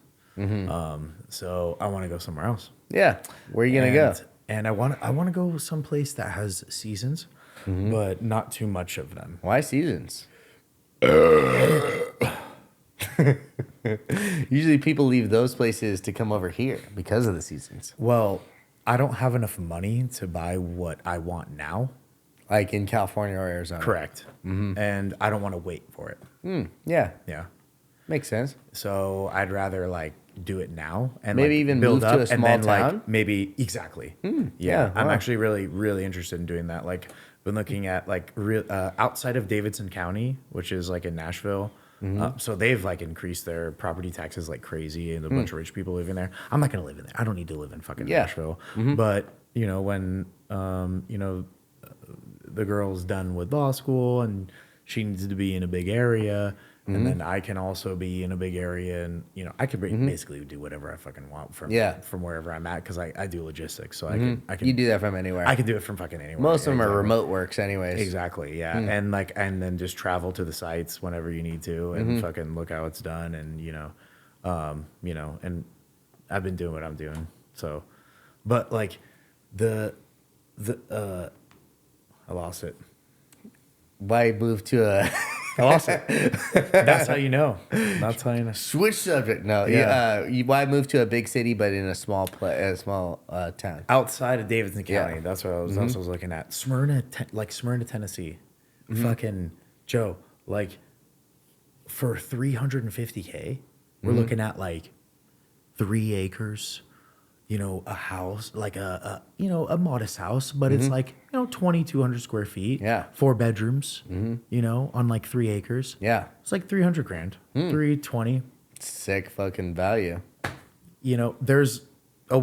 So I want to go somewhere else. Yeah. Where are you gonna go? And I want to go someplace that has seasons, but not too much of them. Why seasons? Usually people leave those places to come over here because of the seasons. Well, I don't have enough money to buy what I want now. Like in California or Arizona. Correct. And I don't want to wait for it. Yeah. Yeah. Makes sense. So I'd rather like do it now and Maybe like, even build move to up a small and then town? like maybe exactly. yeah, I'm wow. actually really interested in doing that. Like been looking at like outside of Davidson County, which is like in Nashville. So they've like increased their property taxes like crazy, and a bunch of rich people living there. I'm not gonna live in there. I don't need to live in fucking Nashville. But you know when you know the girl's done with law school and she needs to be in a big area. And then I can also be in a big area, and you know I could basically do whatever I fucking want from wherever I'm at because I do logistics, so I can You do that from anywhere. I can do it from fucking anywhere. Most of them are remote works anyways. Exactly, yeah, and then just travel to the sites whenever you need to, and fucking look how it's done, and you know, and I've been doing what I'm doing. So, but like I lost it. Why move to a... I lost it. That's how you know. That's how you know. Switch subject. No, Yeah. why move to a big city but in a small town? Outside of Davidson County. Yeah. That's what I was. That's what I was looking at. Smyrna, Tennessee. Fucking Joe. Like for $350K, we're looking at like 3 acres. You know, a house like a modest house, but it's like 2,200 square feet. Yeah. 4 bedrooms. You know, on like 3 acres. Yeah. It's like $300,000. 320. Sick fucking value. You know, there's a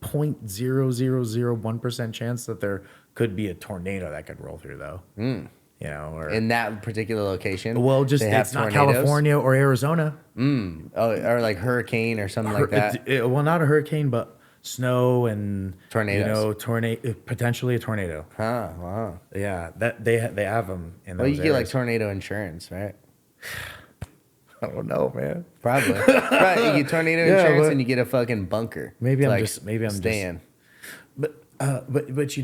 0.0001% chance that there could be a tornado that could roll through, though. You know, or In that particular location? well, just they have it's not tornadoes? California or Arizona. Oh, or like hurricane or something like that? Well, not a hurricane, but snow and Tornadoes. Potentially a tornado. Huh, wow. Yeah, that they have them in those Well, you get like areas. tornado insurance, right? I don't know, man. Probably. Right, you get tornado Yeah, insurance but- and you get a fucking bunker. Maybe to, I'm like, just stay in. But you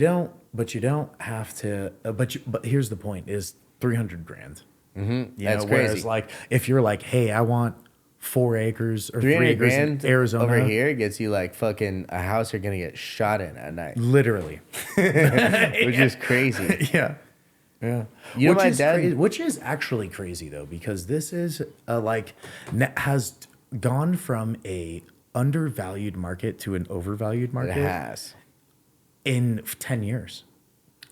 don't have to. But here's the point: is $300,000. You That's know, whereas crazy. like if you're like, hey, I want 4 acres or 3 300 acres in grand Arizona over here gets you like fucking a house you're gonna get shot in at night, literally, which is crazy. yeah. Yeah, You know, which my is dad. which is actually crazy though, because this is has gone from a undervalued market to an overvalued It market has in 10 years,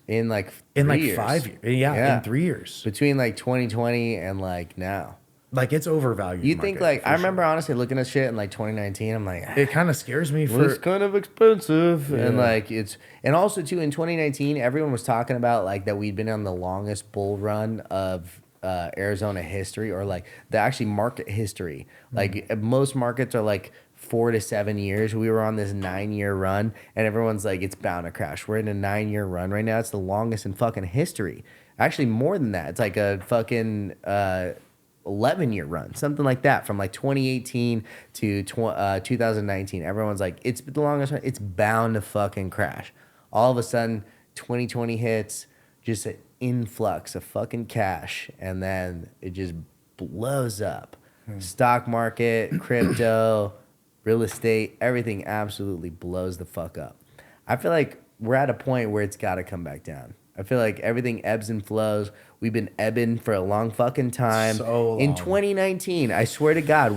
in like in 3 years. 5 years, yeah, in 3 years. Between like 2020 and like now. Like it's overvalued. You think like for I remember sure. honestly looking at shit in like 2019. I'm like, It kind of scares me well, it's for kind of expensive, and Yeah. like and also too in 2019, everyone was talking about like that we'd been on the longest bull run of Arizona history, or like the actually market history. Like most markets are like 4 to 7 years. We were on this 9-year run, and everyone's like, it's bound to crash. We're in a 9-year run right now. It's the longest in fucking history. Actually, more than that. It's like a fucking 11-year run, something like that, from like 2018 to 2019. Everyone's like, it's the longest run. It's bound to fucking crash. All of a sudden, 2020 hits, just an influx of fucking cash, and then it just blows up. Stock market, crypto, real estate, everything absolutely blows the fuck up. I feel like we're at a point where it's got to come back down. I feel like everything ebbs and flows. We've been ebbing for a long fucking time. So long. In 2019, I swear to God,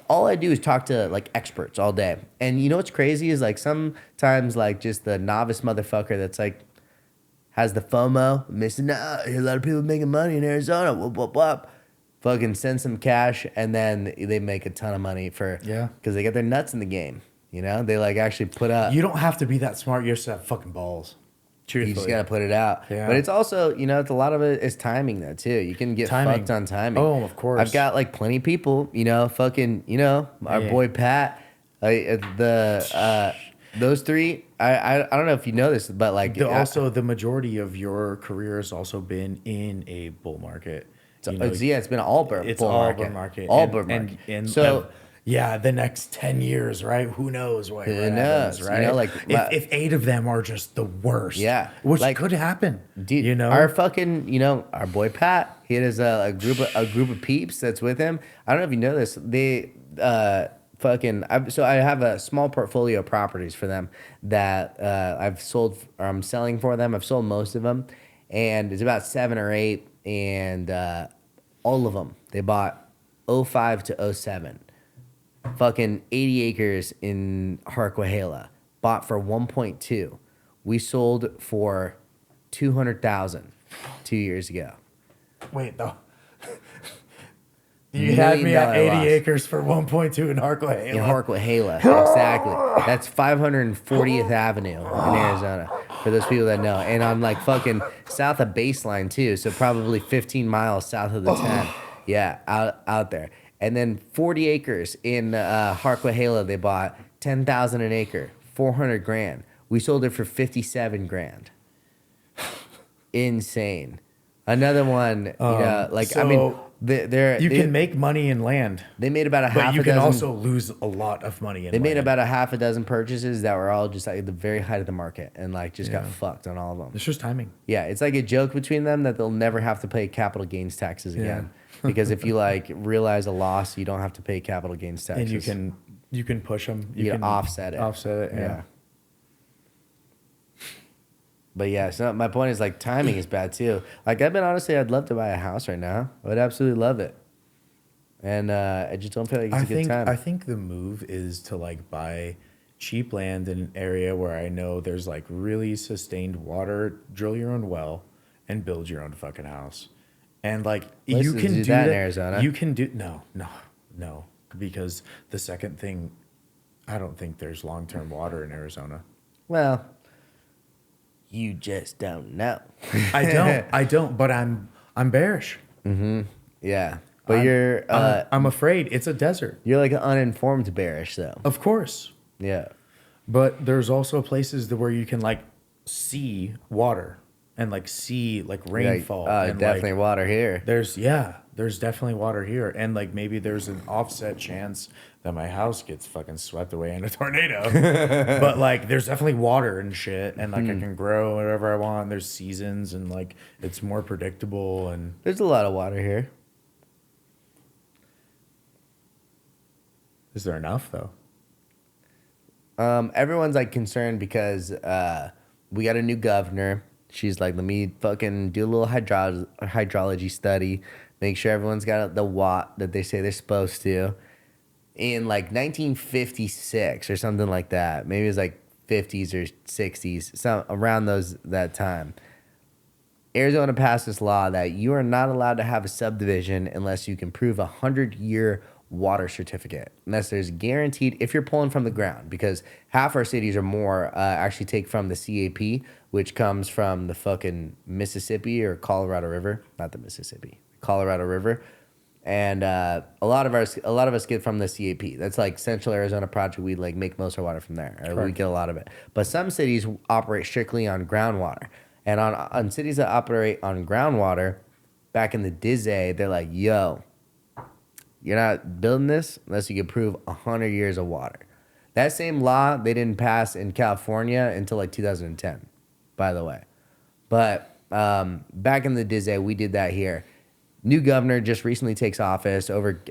all I do is talk to like experts all day. And you know what's crazy is like sometimes like just the novice motherfucker that's like has the FOMO, missing out. A lot of people making money in Arizona. Whoop, whoop, whoop. Fucking send some cash, and then they make a ton of money because they get their nuts in the game. You know, they like actually put up. You don't have to be that smart. You just have fucking balls. Truthfully. You just gotta put it out. Yeah. But it's also, it's a lot of it is timing though too. You can get fucked on timing. Oh, of course. I've got like plenty of people, our boy Pat, those three. I don't know if you know this, but like Also, the majority of your career has also been in a bull market. it's been all bull market. All bull market. And so. The next 10 years, right? Who knows what Who happens, knows? right? If 8 of them are just the worst, which could happen, dude. Our fucking, our boy Pat, he has a group of peeps that's with him. I don't know if you know this. They I have a small portfolio of properties for them that I've sold or I'm selling for them. I've sold most of them, and it's about 7 or 8, and all of them they bought 05 to 07. Fucking 80 acres in Harquahela, bought for 1.2. We sold for 200,000 2 years ago. Wait, though. You had me at 80 acres for 1.2 in Harquahela. In Harquahela, exactly. That's 540th Avenue in Arizona, for those people that know. And I'm like fucking south of Baseline too, so probably 15 miles south of the 10. Yeah, out there. And then 40 acres in Harquahela, they bought 10,000 an acre, 400 grand. We sold it for 57 grand. Insane. Another one, you can make money in land. They made about but you can also lose a lot of money in land. They made about a half a dozen purchases that were all just like at the very height of the market, and like just got fucked on all of them. It's just timing. Yeah, it's like a joke between them that they'll never have to pay capital gains taxes again. Because if you like realize a loss, you don't have to pay capital gains taxes. And you can push them. You can offset it. Offset it. Yeah. But yeah, so my point is like timing is bad too. Like I'd love to buy a house right now. I would absolutely love it. And I just don't feel like it's a good time. I think the move is to like buy cheap land in an area where I know there's like really sustained water, drill your own well, and build your own fucking house. And like you can do that in Arizona. You can do no, because the second thing, I don't think there's long-term water in Arizona. Well, you just don't know. I don't, but I'm bearish. Mm-hmm. Yeah. But I'm afraid it's a desert. You're like an uninformed bearish though. Of course. Yeah. But there's also places where you can like see water and like see like rainfall. And definitely like, water here. There's definitely water here. And like maybe there's an offset chance that my house gets fucking swept away in a tornado. But like there's definitely water and shit. And like I can grow whatever I want. There's seasons and like it's more predictable. And there's a lot of water here. Is there enough though? Everyone's like concerned because we got a new governor, She's like, let me fucking do a little hydrology study, make sure everyone's got the watt that they say they're supposed to. In like 1956 or something like that, maybe it was like 50s or 60s, some around that time. Arizona passed this law that you are not allowed to have a subdivision unless you can prove 100-year water certificate, unless there's guaranteed, if you're pulling from the ground, because half our cities or more actually take from the CAP, which comes from the fucking Mississippi or Colorado River, not the Mississippi, Colorado River. And a lot of us get from the CAP. That's like Central Arizona Project. We like make most of our water from there. We get a lot of it. But some cities operate strictly on groundwater. And on cities that operate on groundwater, back in the Dizzy, they're like, yo, you're not building this unless you can prove 100 years of water. That same law, they didn't pass in California until like 2010, by the way. But back in the Dizzy, we did that here. New governor just recently takes office over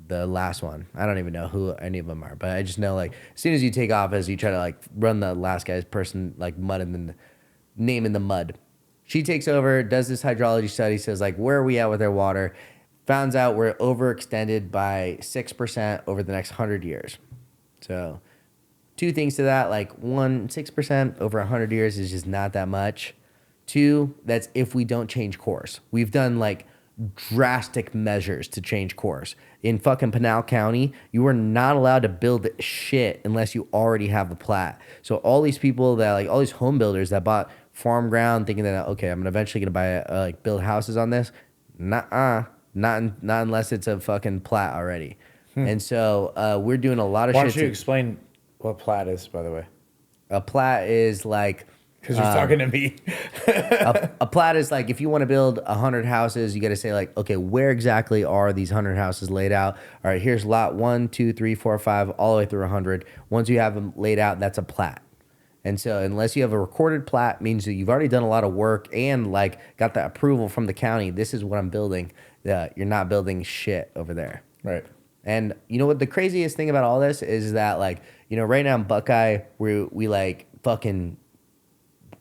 the last one. I don't even know who any of them are, but I just know like as soon as you take office, you try to like run the last guy's person like name in the mud. She takes over, does this hydrology study, says like where are we at with our water? Finds out we're overextended by 6% over the next 100 years. So two things to that, like one, 6% over 100 years is just not that much. Two, that's if we don't change course. We've done like drastic measures to change course. In fucking Pinal County, you are not allowed to build shit unless you already have the plat. So all these people that like all these home builders that bought farm ground thinking that okay, I'm eventually gonna buy build houses on this, not unless it's a fucking plat already. And so we're doing a lot of shit. Why don't you explain what plat is, by the way? A plat is like because you're talking to me. a plat is like if you want to build 100 houses, you got to say like, okay, where exactly are these 100 houses laid out? All right, here's lot 1, 2, 3, 4, 5, all the way through 100. Once you have them laid out, that's a plat. And so unless you have a recorded plat, means that you've already done a lot of work and like got the approval from the county. This is what I'm building. You're not building shit over there. Right. And you know what the craziest thing about all this is that like, you know, right now in Buckeye, we like fucking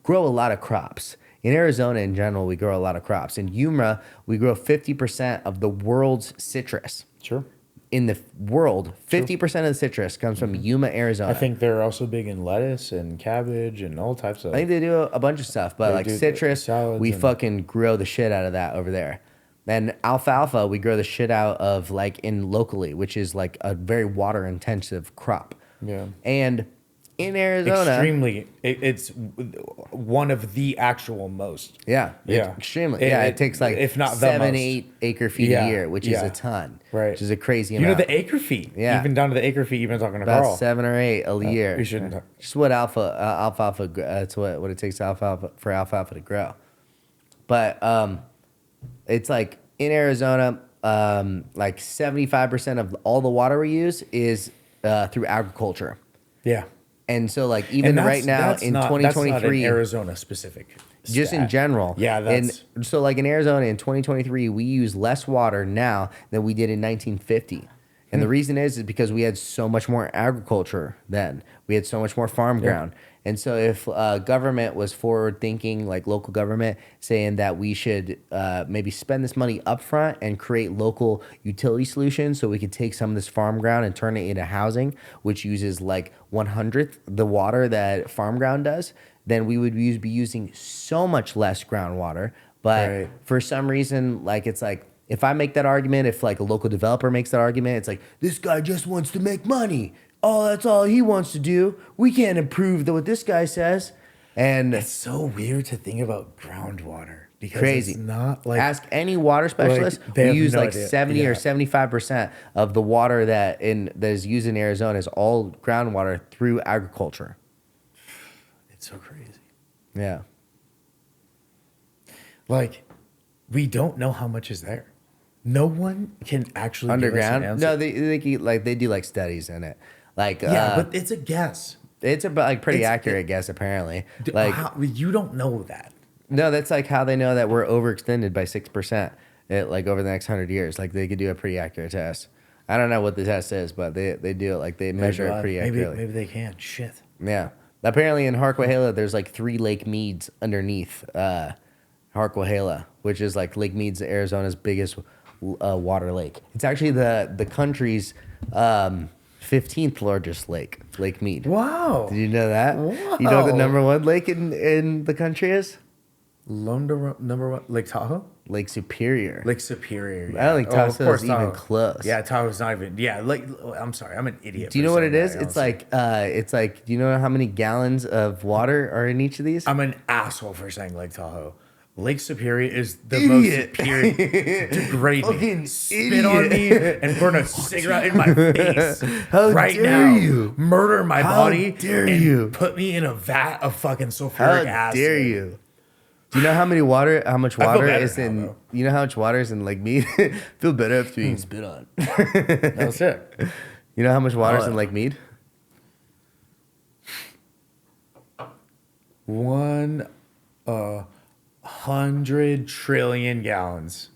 grow a lot of crops. In Arizona in general, we grow a lot of crops. In Yuma, we grow 50% of the world's citrus. Sure. In the world, 50% of the citrus comes from Yuma, Arizona. I think they're also big in lettuce and cabbage and all types of. I think they do a bunch of stuff, but like citrus, we fucking grow the shit out of that over there. And alfalfa, we grow the shit out of like in locally, which is like a very water intensive crop. Yeah. And in Arizona, extremely, it's one of the actual most. Yeah. Extremely. It takes like if not 7-8 acre feet a year, which is a ton. Right. Which is a crazy amount. You know the acre feet. Yeah. Even down to the acre feet. Even talking to about Carl. 7 or 8 a year. We shouldn't. Just what alfalfa. That's what it takes for alfalfa to grow. But it's like in Arizona, like 75% of all the water we use is through agriculture. Yeah. And so, like, even right now in 2023, that's not an Arizona specific. Just stat. in general. Yeah, that's. And so, like, in Arizona in 2023, we use less water now than we did in 1950. And the reason is because we had so much more agriculture then. We had so much more farm ground. And so if government was forward thinking, like local government, saying that we should maybe spend this money up front and create local utility solutions so we could take some of this farm ground and turn it into housing, which uses like 1/100th the water that farm ground does, then we would be using so much less groundwater. But for some reason, like it's like, if I make that argument, if like a local developer makes that argument, it's like, this guy just wants to make money. Oh, that's all he wants to do. We can't improve what this guy says. And it's so weird to think about groundwater because crazy. It's not like, ask any water specialist. Like, we use like 70 or 75% of the water that is used in Arizona is all groundwater through agriculture. It's so crazy. Yeah. Like, we don't know how much is there. No one can actually underground. Give us an answer. No, they do like studies in it. Like but it's a guess. It's a pretty accurate guess apparently. Like you don't know that. No, that's like how they know that we're overextended by 6%. Like over the next 100 years, like they could do a pretty accurate test. I don't know what the test is, but they do it. Like they measure it pretty accurately. Maybe they can. Shit. Yeah, Apparently in Harquahala, there's like 3 Lake Meads underneath Harquahala, which is like Lake Mead's Arizona's biggest water lake. It's actually the country's 15th largest lake, Lake Mead. Wow. Did you know that? Wow. You know what the #1 lake in the country is? Number 1, Lake Tahoe? Lake Superior. Lake Superior. I don't think of Tahoe course, is even Tahoe. close. Yeah, Tahoe's not even. Yeah, like I'm sorry, I'm an idiot. Do you for know what saying it is? that, It's like, do you know how many gallons of water are in each of these? I'm an asshole for saying Lake Tahoe. Lake Superior is the most superior. Degrade me, Fucking spit on me, and burn a cigarette in my face How right dare now. you? Murder my How body. dare and you? Put me in a vat of fucking How sulfuric acid. dare you? Do you know how much water I feel better is now, in? though. You know how much water is in Lake Mead? Feel better after being spit on. That's it. You know how much water is in yeah. Lake Mead? 100 trillion gallons.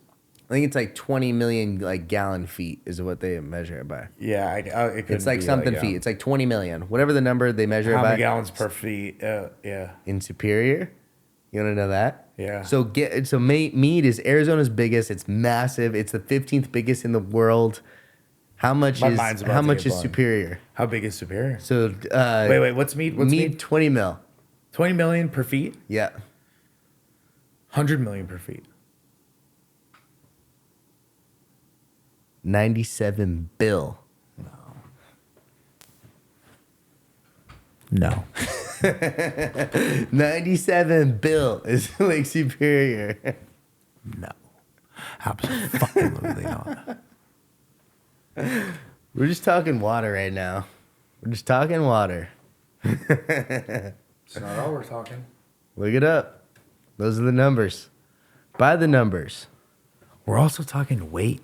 I think it's like 20 million like gallon feet is what they measure it by. Yeah, it could It's like be something yeah. feet. It's like 20 million, whatever the number they measure How it by. many gallons per feet? Yeah. In Superior? You want to know that? Yeah. So Mead is Arizona's biggest. It's massive. It's the 15th biggest in the world. How much My mind's about how to much get is blown. Superior? How big is Superior? So Wait, what's Mead? What's Mead Mead? 20 mil. 20 million per feet? Yeah. 100 million per feet. 97 bill. No. 97 bill is Lake Superior. No. Absolutely not. We're just talking water right now. We're just talking water. It's not all we're talking. Look it up. Those are the numbers. By the numbers. We're also talking weight.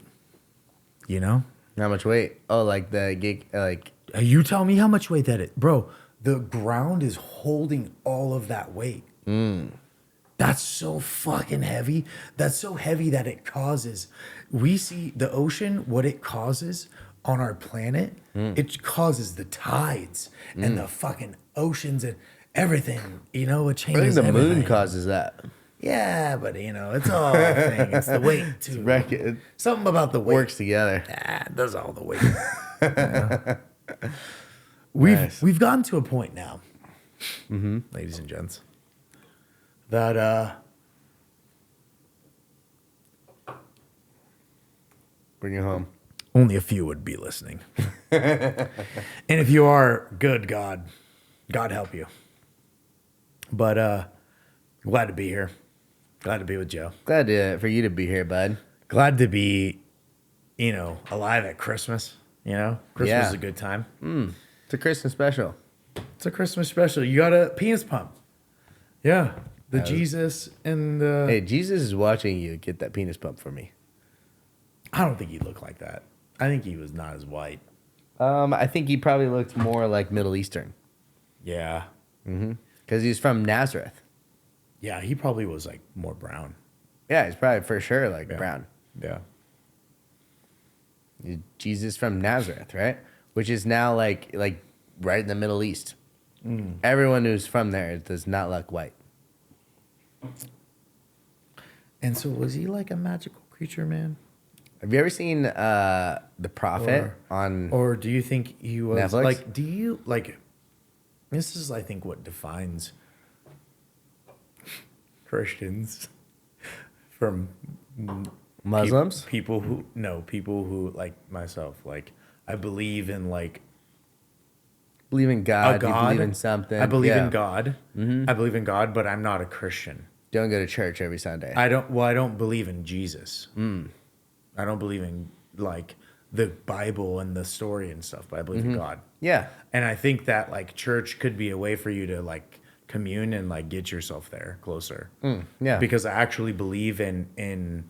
You know? How much weight? Oh, like the gig, like. You tell me how much weight that is. Bro, the ground is holding all of that weight. That's so fucking heavy. That's so heavy that it causes. We see the ocean, what it causes on our planet, it causes the tides and the fucking oceans and everything. You know, it I changes think the moon everything. causes that. Yeah, but you know, it's all a thing. It's the weight too. It Something about the weight. works together. It does all the weight. Nice. We've gotten to a point now, ladies and gents, that Bring it home. only a few would be listening. And if you are, good God help you. But glad to be here. Glad to be with Joe. Glad for you to be here, bud. Glad to be, alive at Christmas. Christmas is a good time. It's a Christmas special. It's a Christmas special. You got a penis pump. Yeah. The Jesus and the... Hey, Jesus is watching you get that penis pump for me. I don't think he looked like that. I think he was not as white. I think he probably looked more like Middle Eastern. Yeah. Because he's from Nazareth. Yeah, he probably was like more brown. Yeah, he's probably for sure like Yeah. brown. Yeah. Jesus from Nazareth, right? Which is now like right in the Middle East. Everyone who's from there does not look white. And so was he like a magical creature, man? Have you ever seen The Prophet on? Or do you think he was Netflix? like, do you like, this is, I think, what defines Christians from Muslims? people who like myself. Like, I believe in like Believe in a God. God. You believe in something. I believe Yeah. in God. I believe in God, but I'm not a Christian. Don't go to church every Sunday. I don't believe in Jesus. I don't believe in like the Bible and the story and stuff, but I believe in God. Yeah. And I think that like church could be a way for you to like commune and like get yourself there closer. Yeah. Because I actually believe in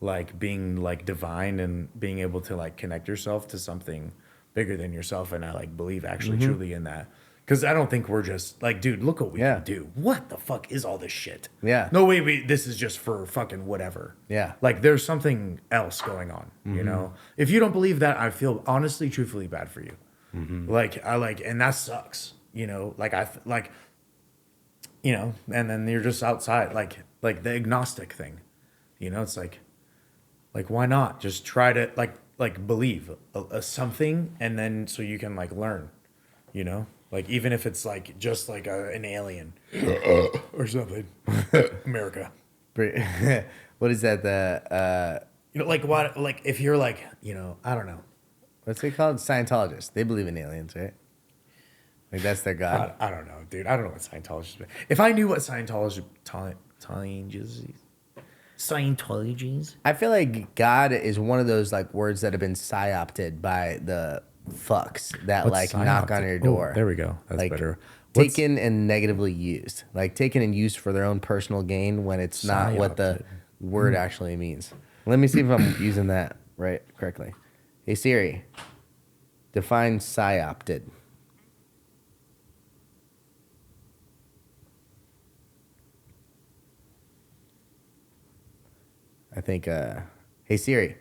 like being like divine and being able to like connect yourself to something bigger than yourself. And I like believe actually truly in that. Because I don't think we're just like, dude, look what we can do. What the fuck is all this shit? Yeah. No way, this is just for fucking whatever. Yeah. Like there's something else going on, you know? If you don't believe that, I feel honestly, truthfully bad for you. And that sucks. you know, you know, and then you're just outside, like the agnostic thing, you know, it's like why not just try to believe a something, and then so you can like learn, you know, like even if it's like just like an alien or something. America. What is that? The You know, like what, like if you're like, you know, I don't know. what's it called? Scientologists. They believe in aliens, right? Like that's their god. I don't know, dude. I don't know what Scientology is. If I knew what Scientology I feel like God is one of those like words that have been psyopted by the fucks that What's like knock on psyopted? your door. Oh, there we go. That's like, better. Taken and negatively used, like taken and used for their own personal gain when it's not what the word actually means. Let me see if I'm using that right correctly. Hey Siri, define psyopted. I think, hey Siri,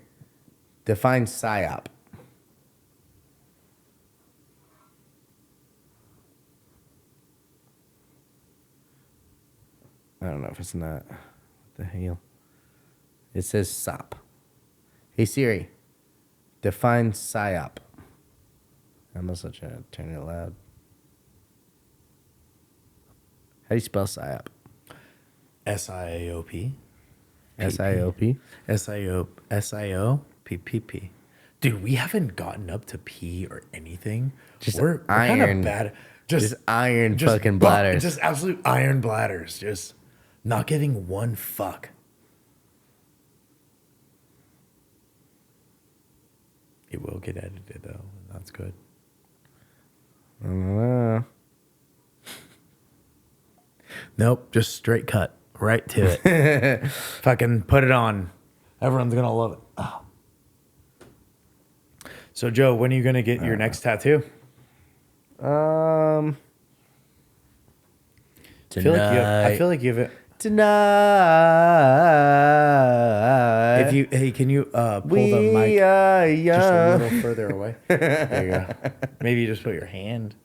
define psyop. I don't know if it's not. What the hell? It says sop. Hey Siri, define psyop. I'm also trying to turn it loud. How do you spell psyop? SIOP. SIOP? SIOPPP. Dude, we haven't gotten up to P or anything. Just we're kind iron. of bad. Just iron fucking bladders. Just absolute iron bladders. Just not giving one fuck. It will get edited though. That's good. I don't know. Nope, just straight cut right to it. Fucking put it on. Everyone's gonna love it. Oh. So Joe, when are you gonna get your next tattoo? Tonight. I feel like you have it. Tonight. Can you pull the mic just a little further away? There you go. Maybe you just put your hand.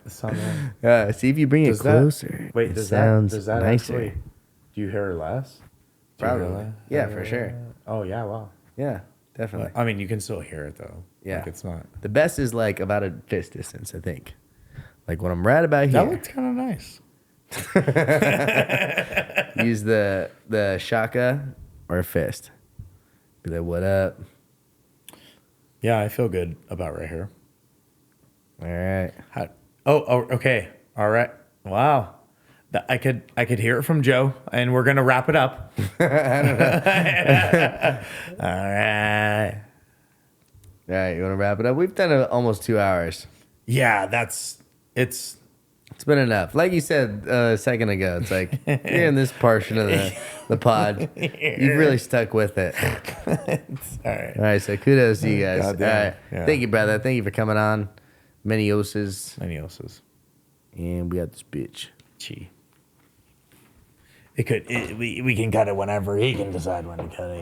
Something. See if you bring it closer. Does that nicer. actually? Do you hear less? Probably. Yeah, for sure. Oh yeah, wow. Yeah, definitely. I mean, you can still hear it though. Yeah, like, it's not. The best is like about a fist distance, I think. Like when I'm right about here. That looks kind of nice. Use the shaka or fist. Be like, what up? Yeah, I feel good about right here. All right. Okay. All right. Wow. I could hear it from Joe, and we're gonna wrap it up. All right. All right. You want to wrap it up? We've done almost 2 hours. Yeah, it's been enough. Like you said a second ago, it's like you're in this portion of the pod. You've really stuck with it. all right. All right. So kudos to you guys. All Goddamn. right. Yeah. Thank you, brother. Thank you for coming on. Many oses. And we got this bitch. We can cut it whenever he can decide when to cut it.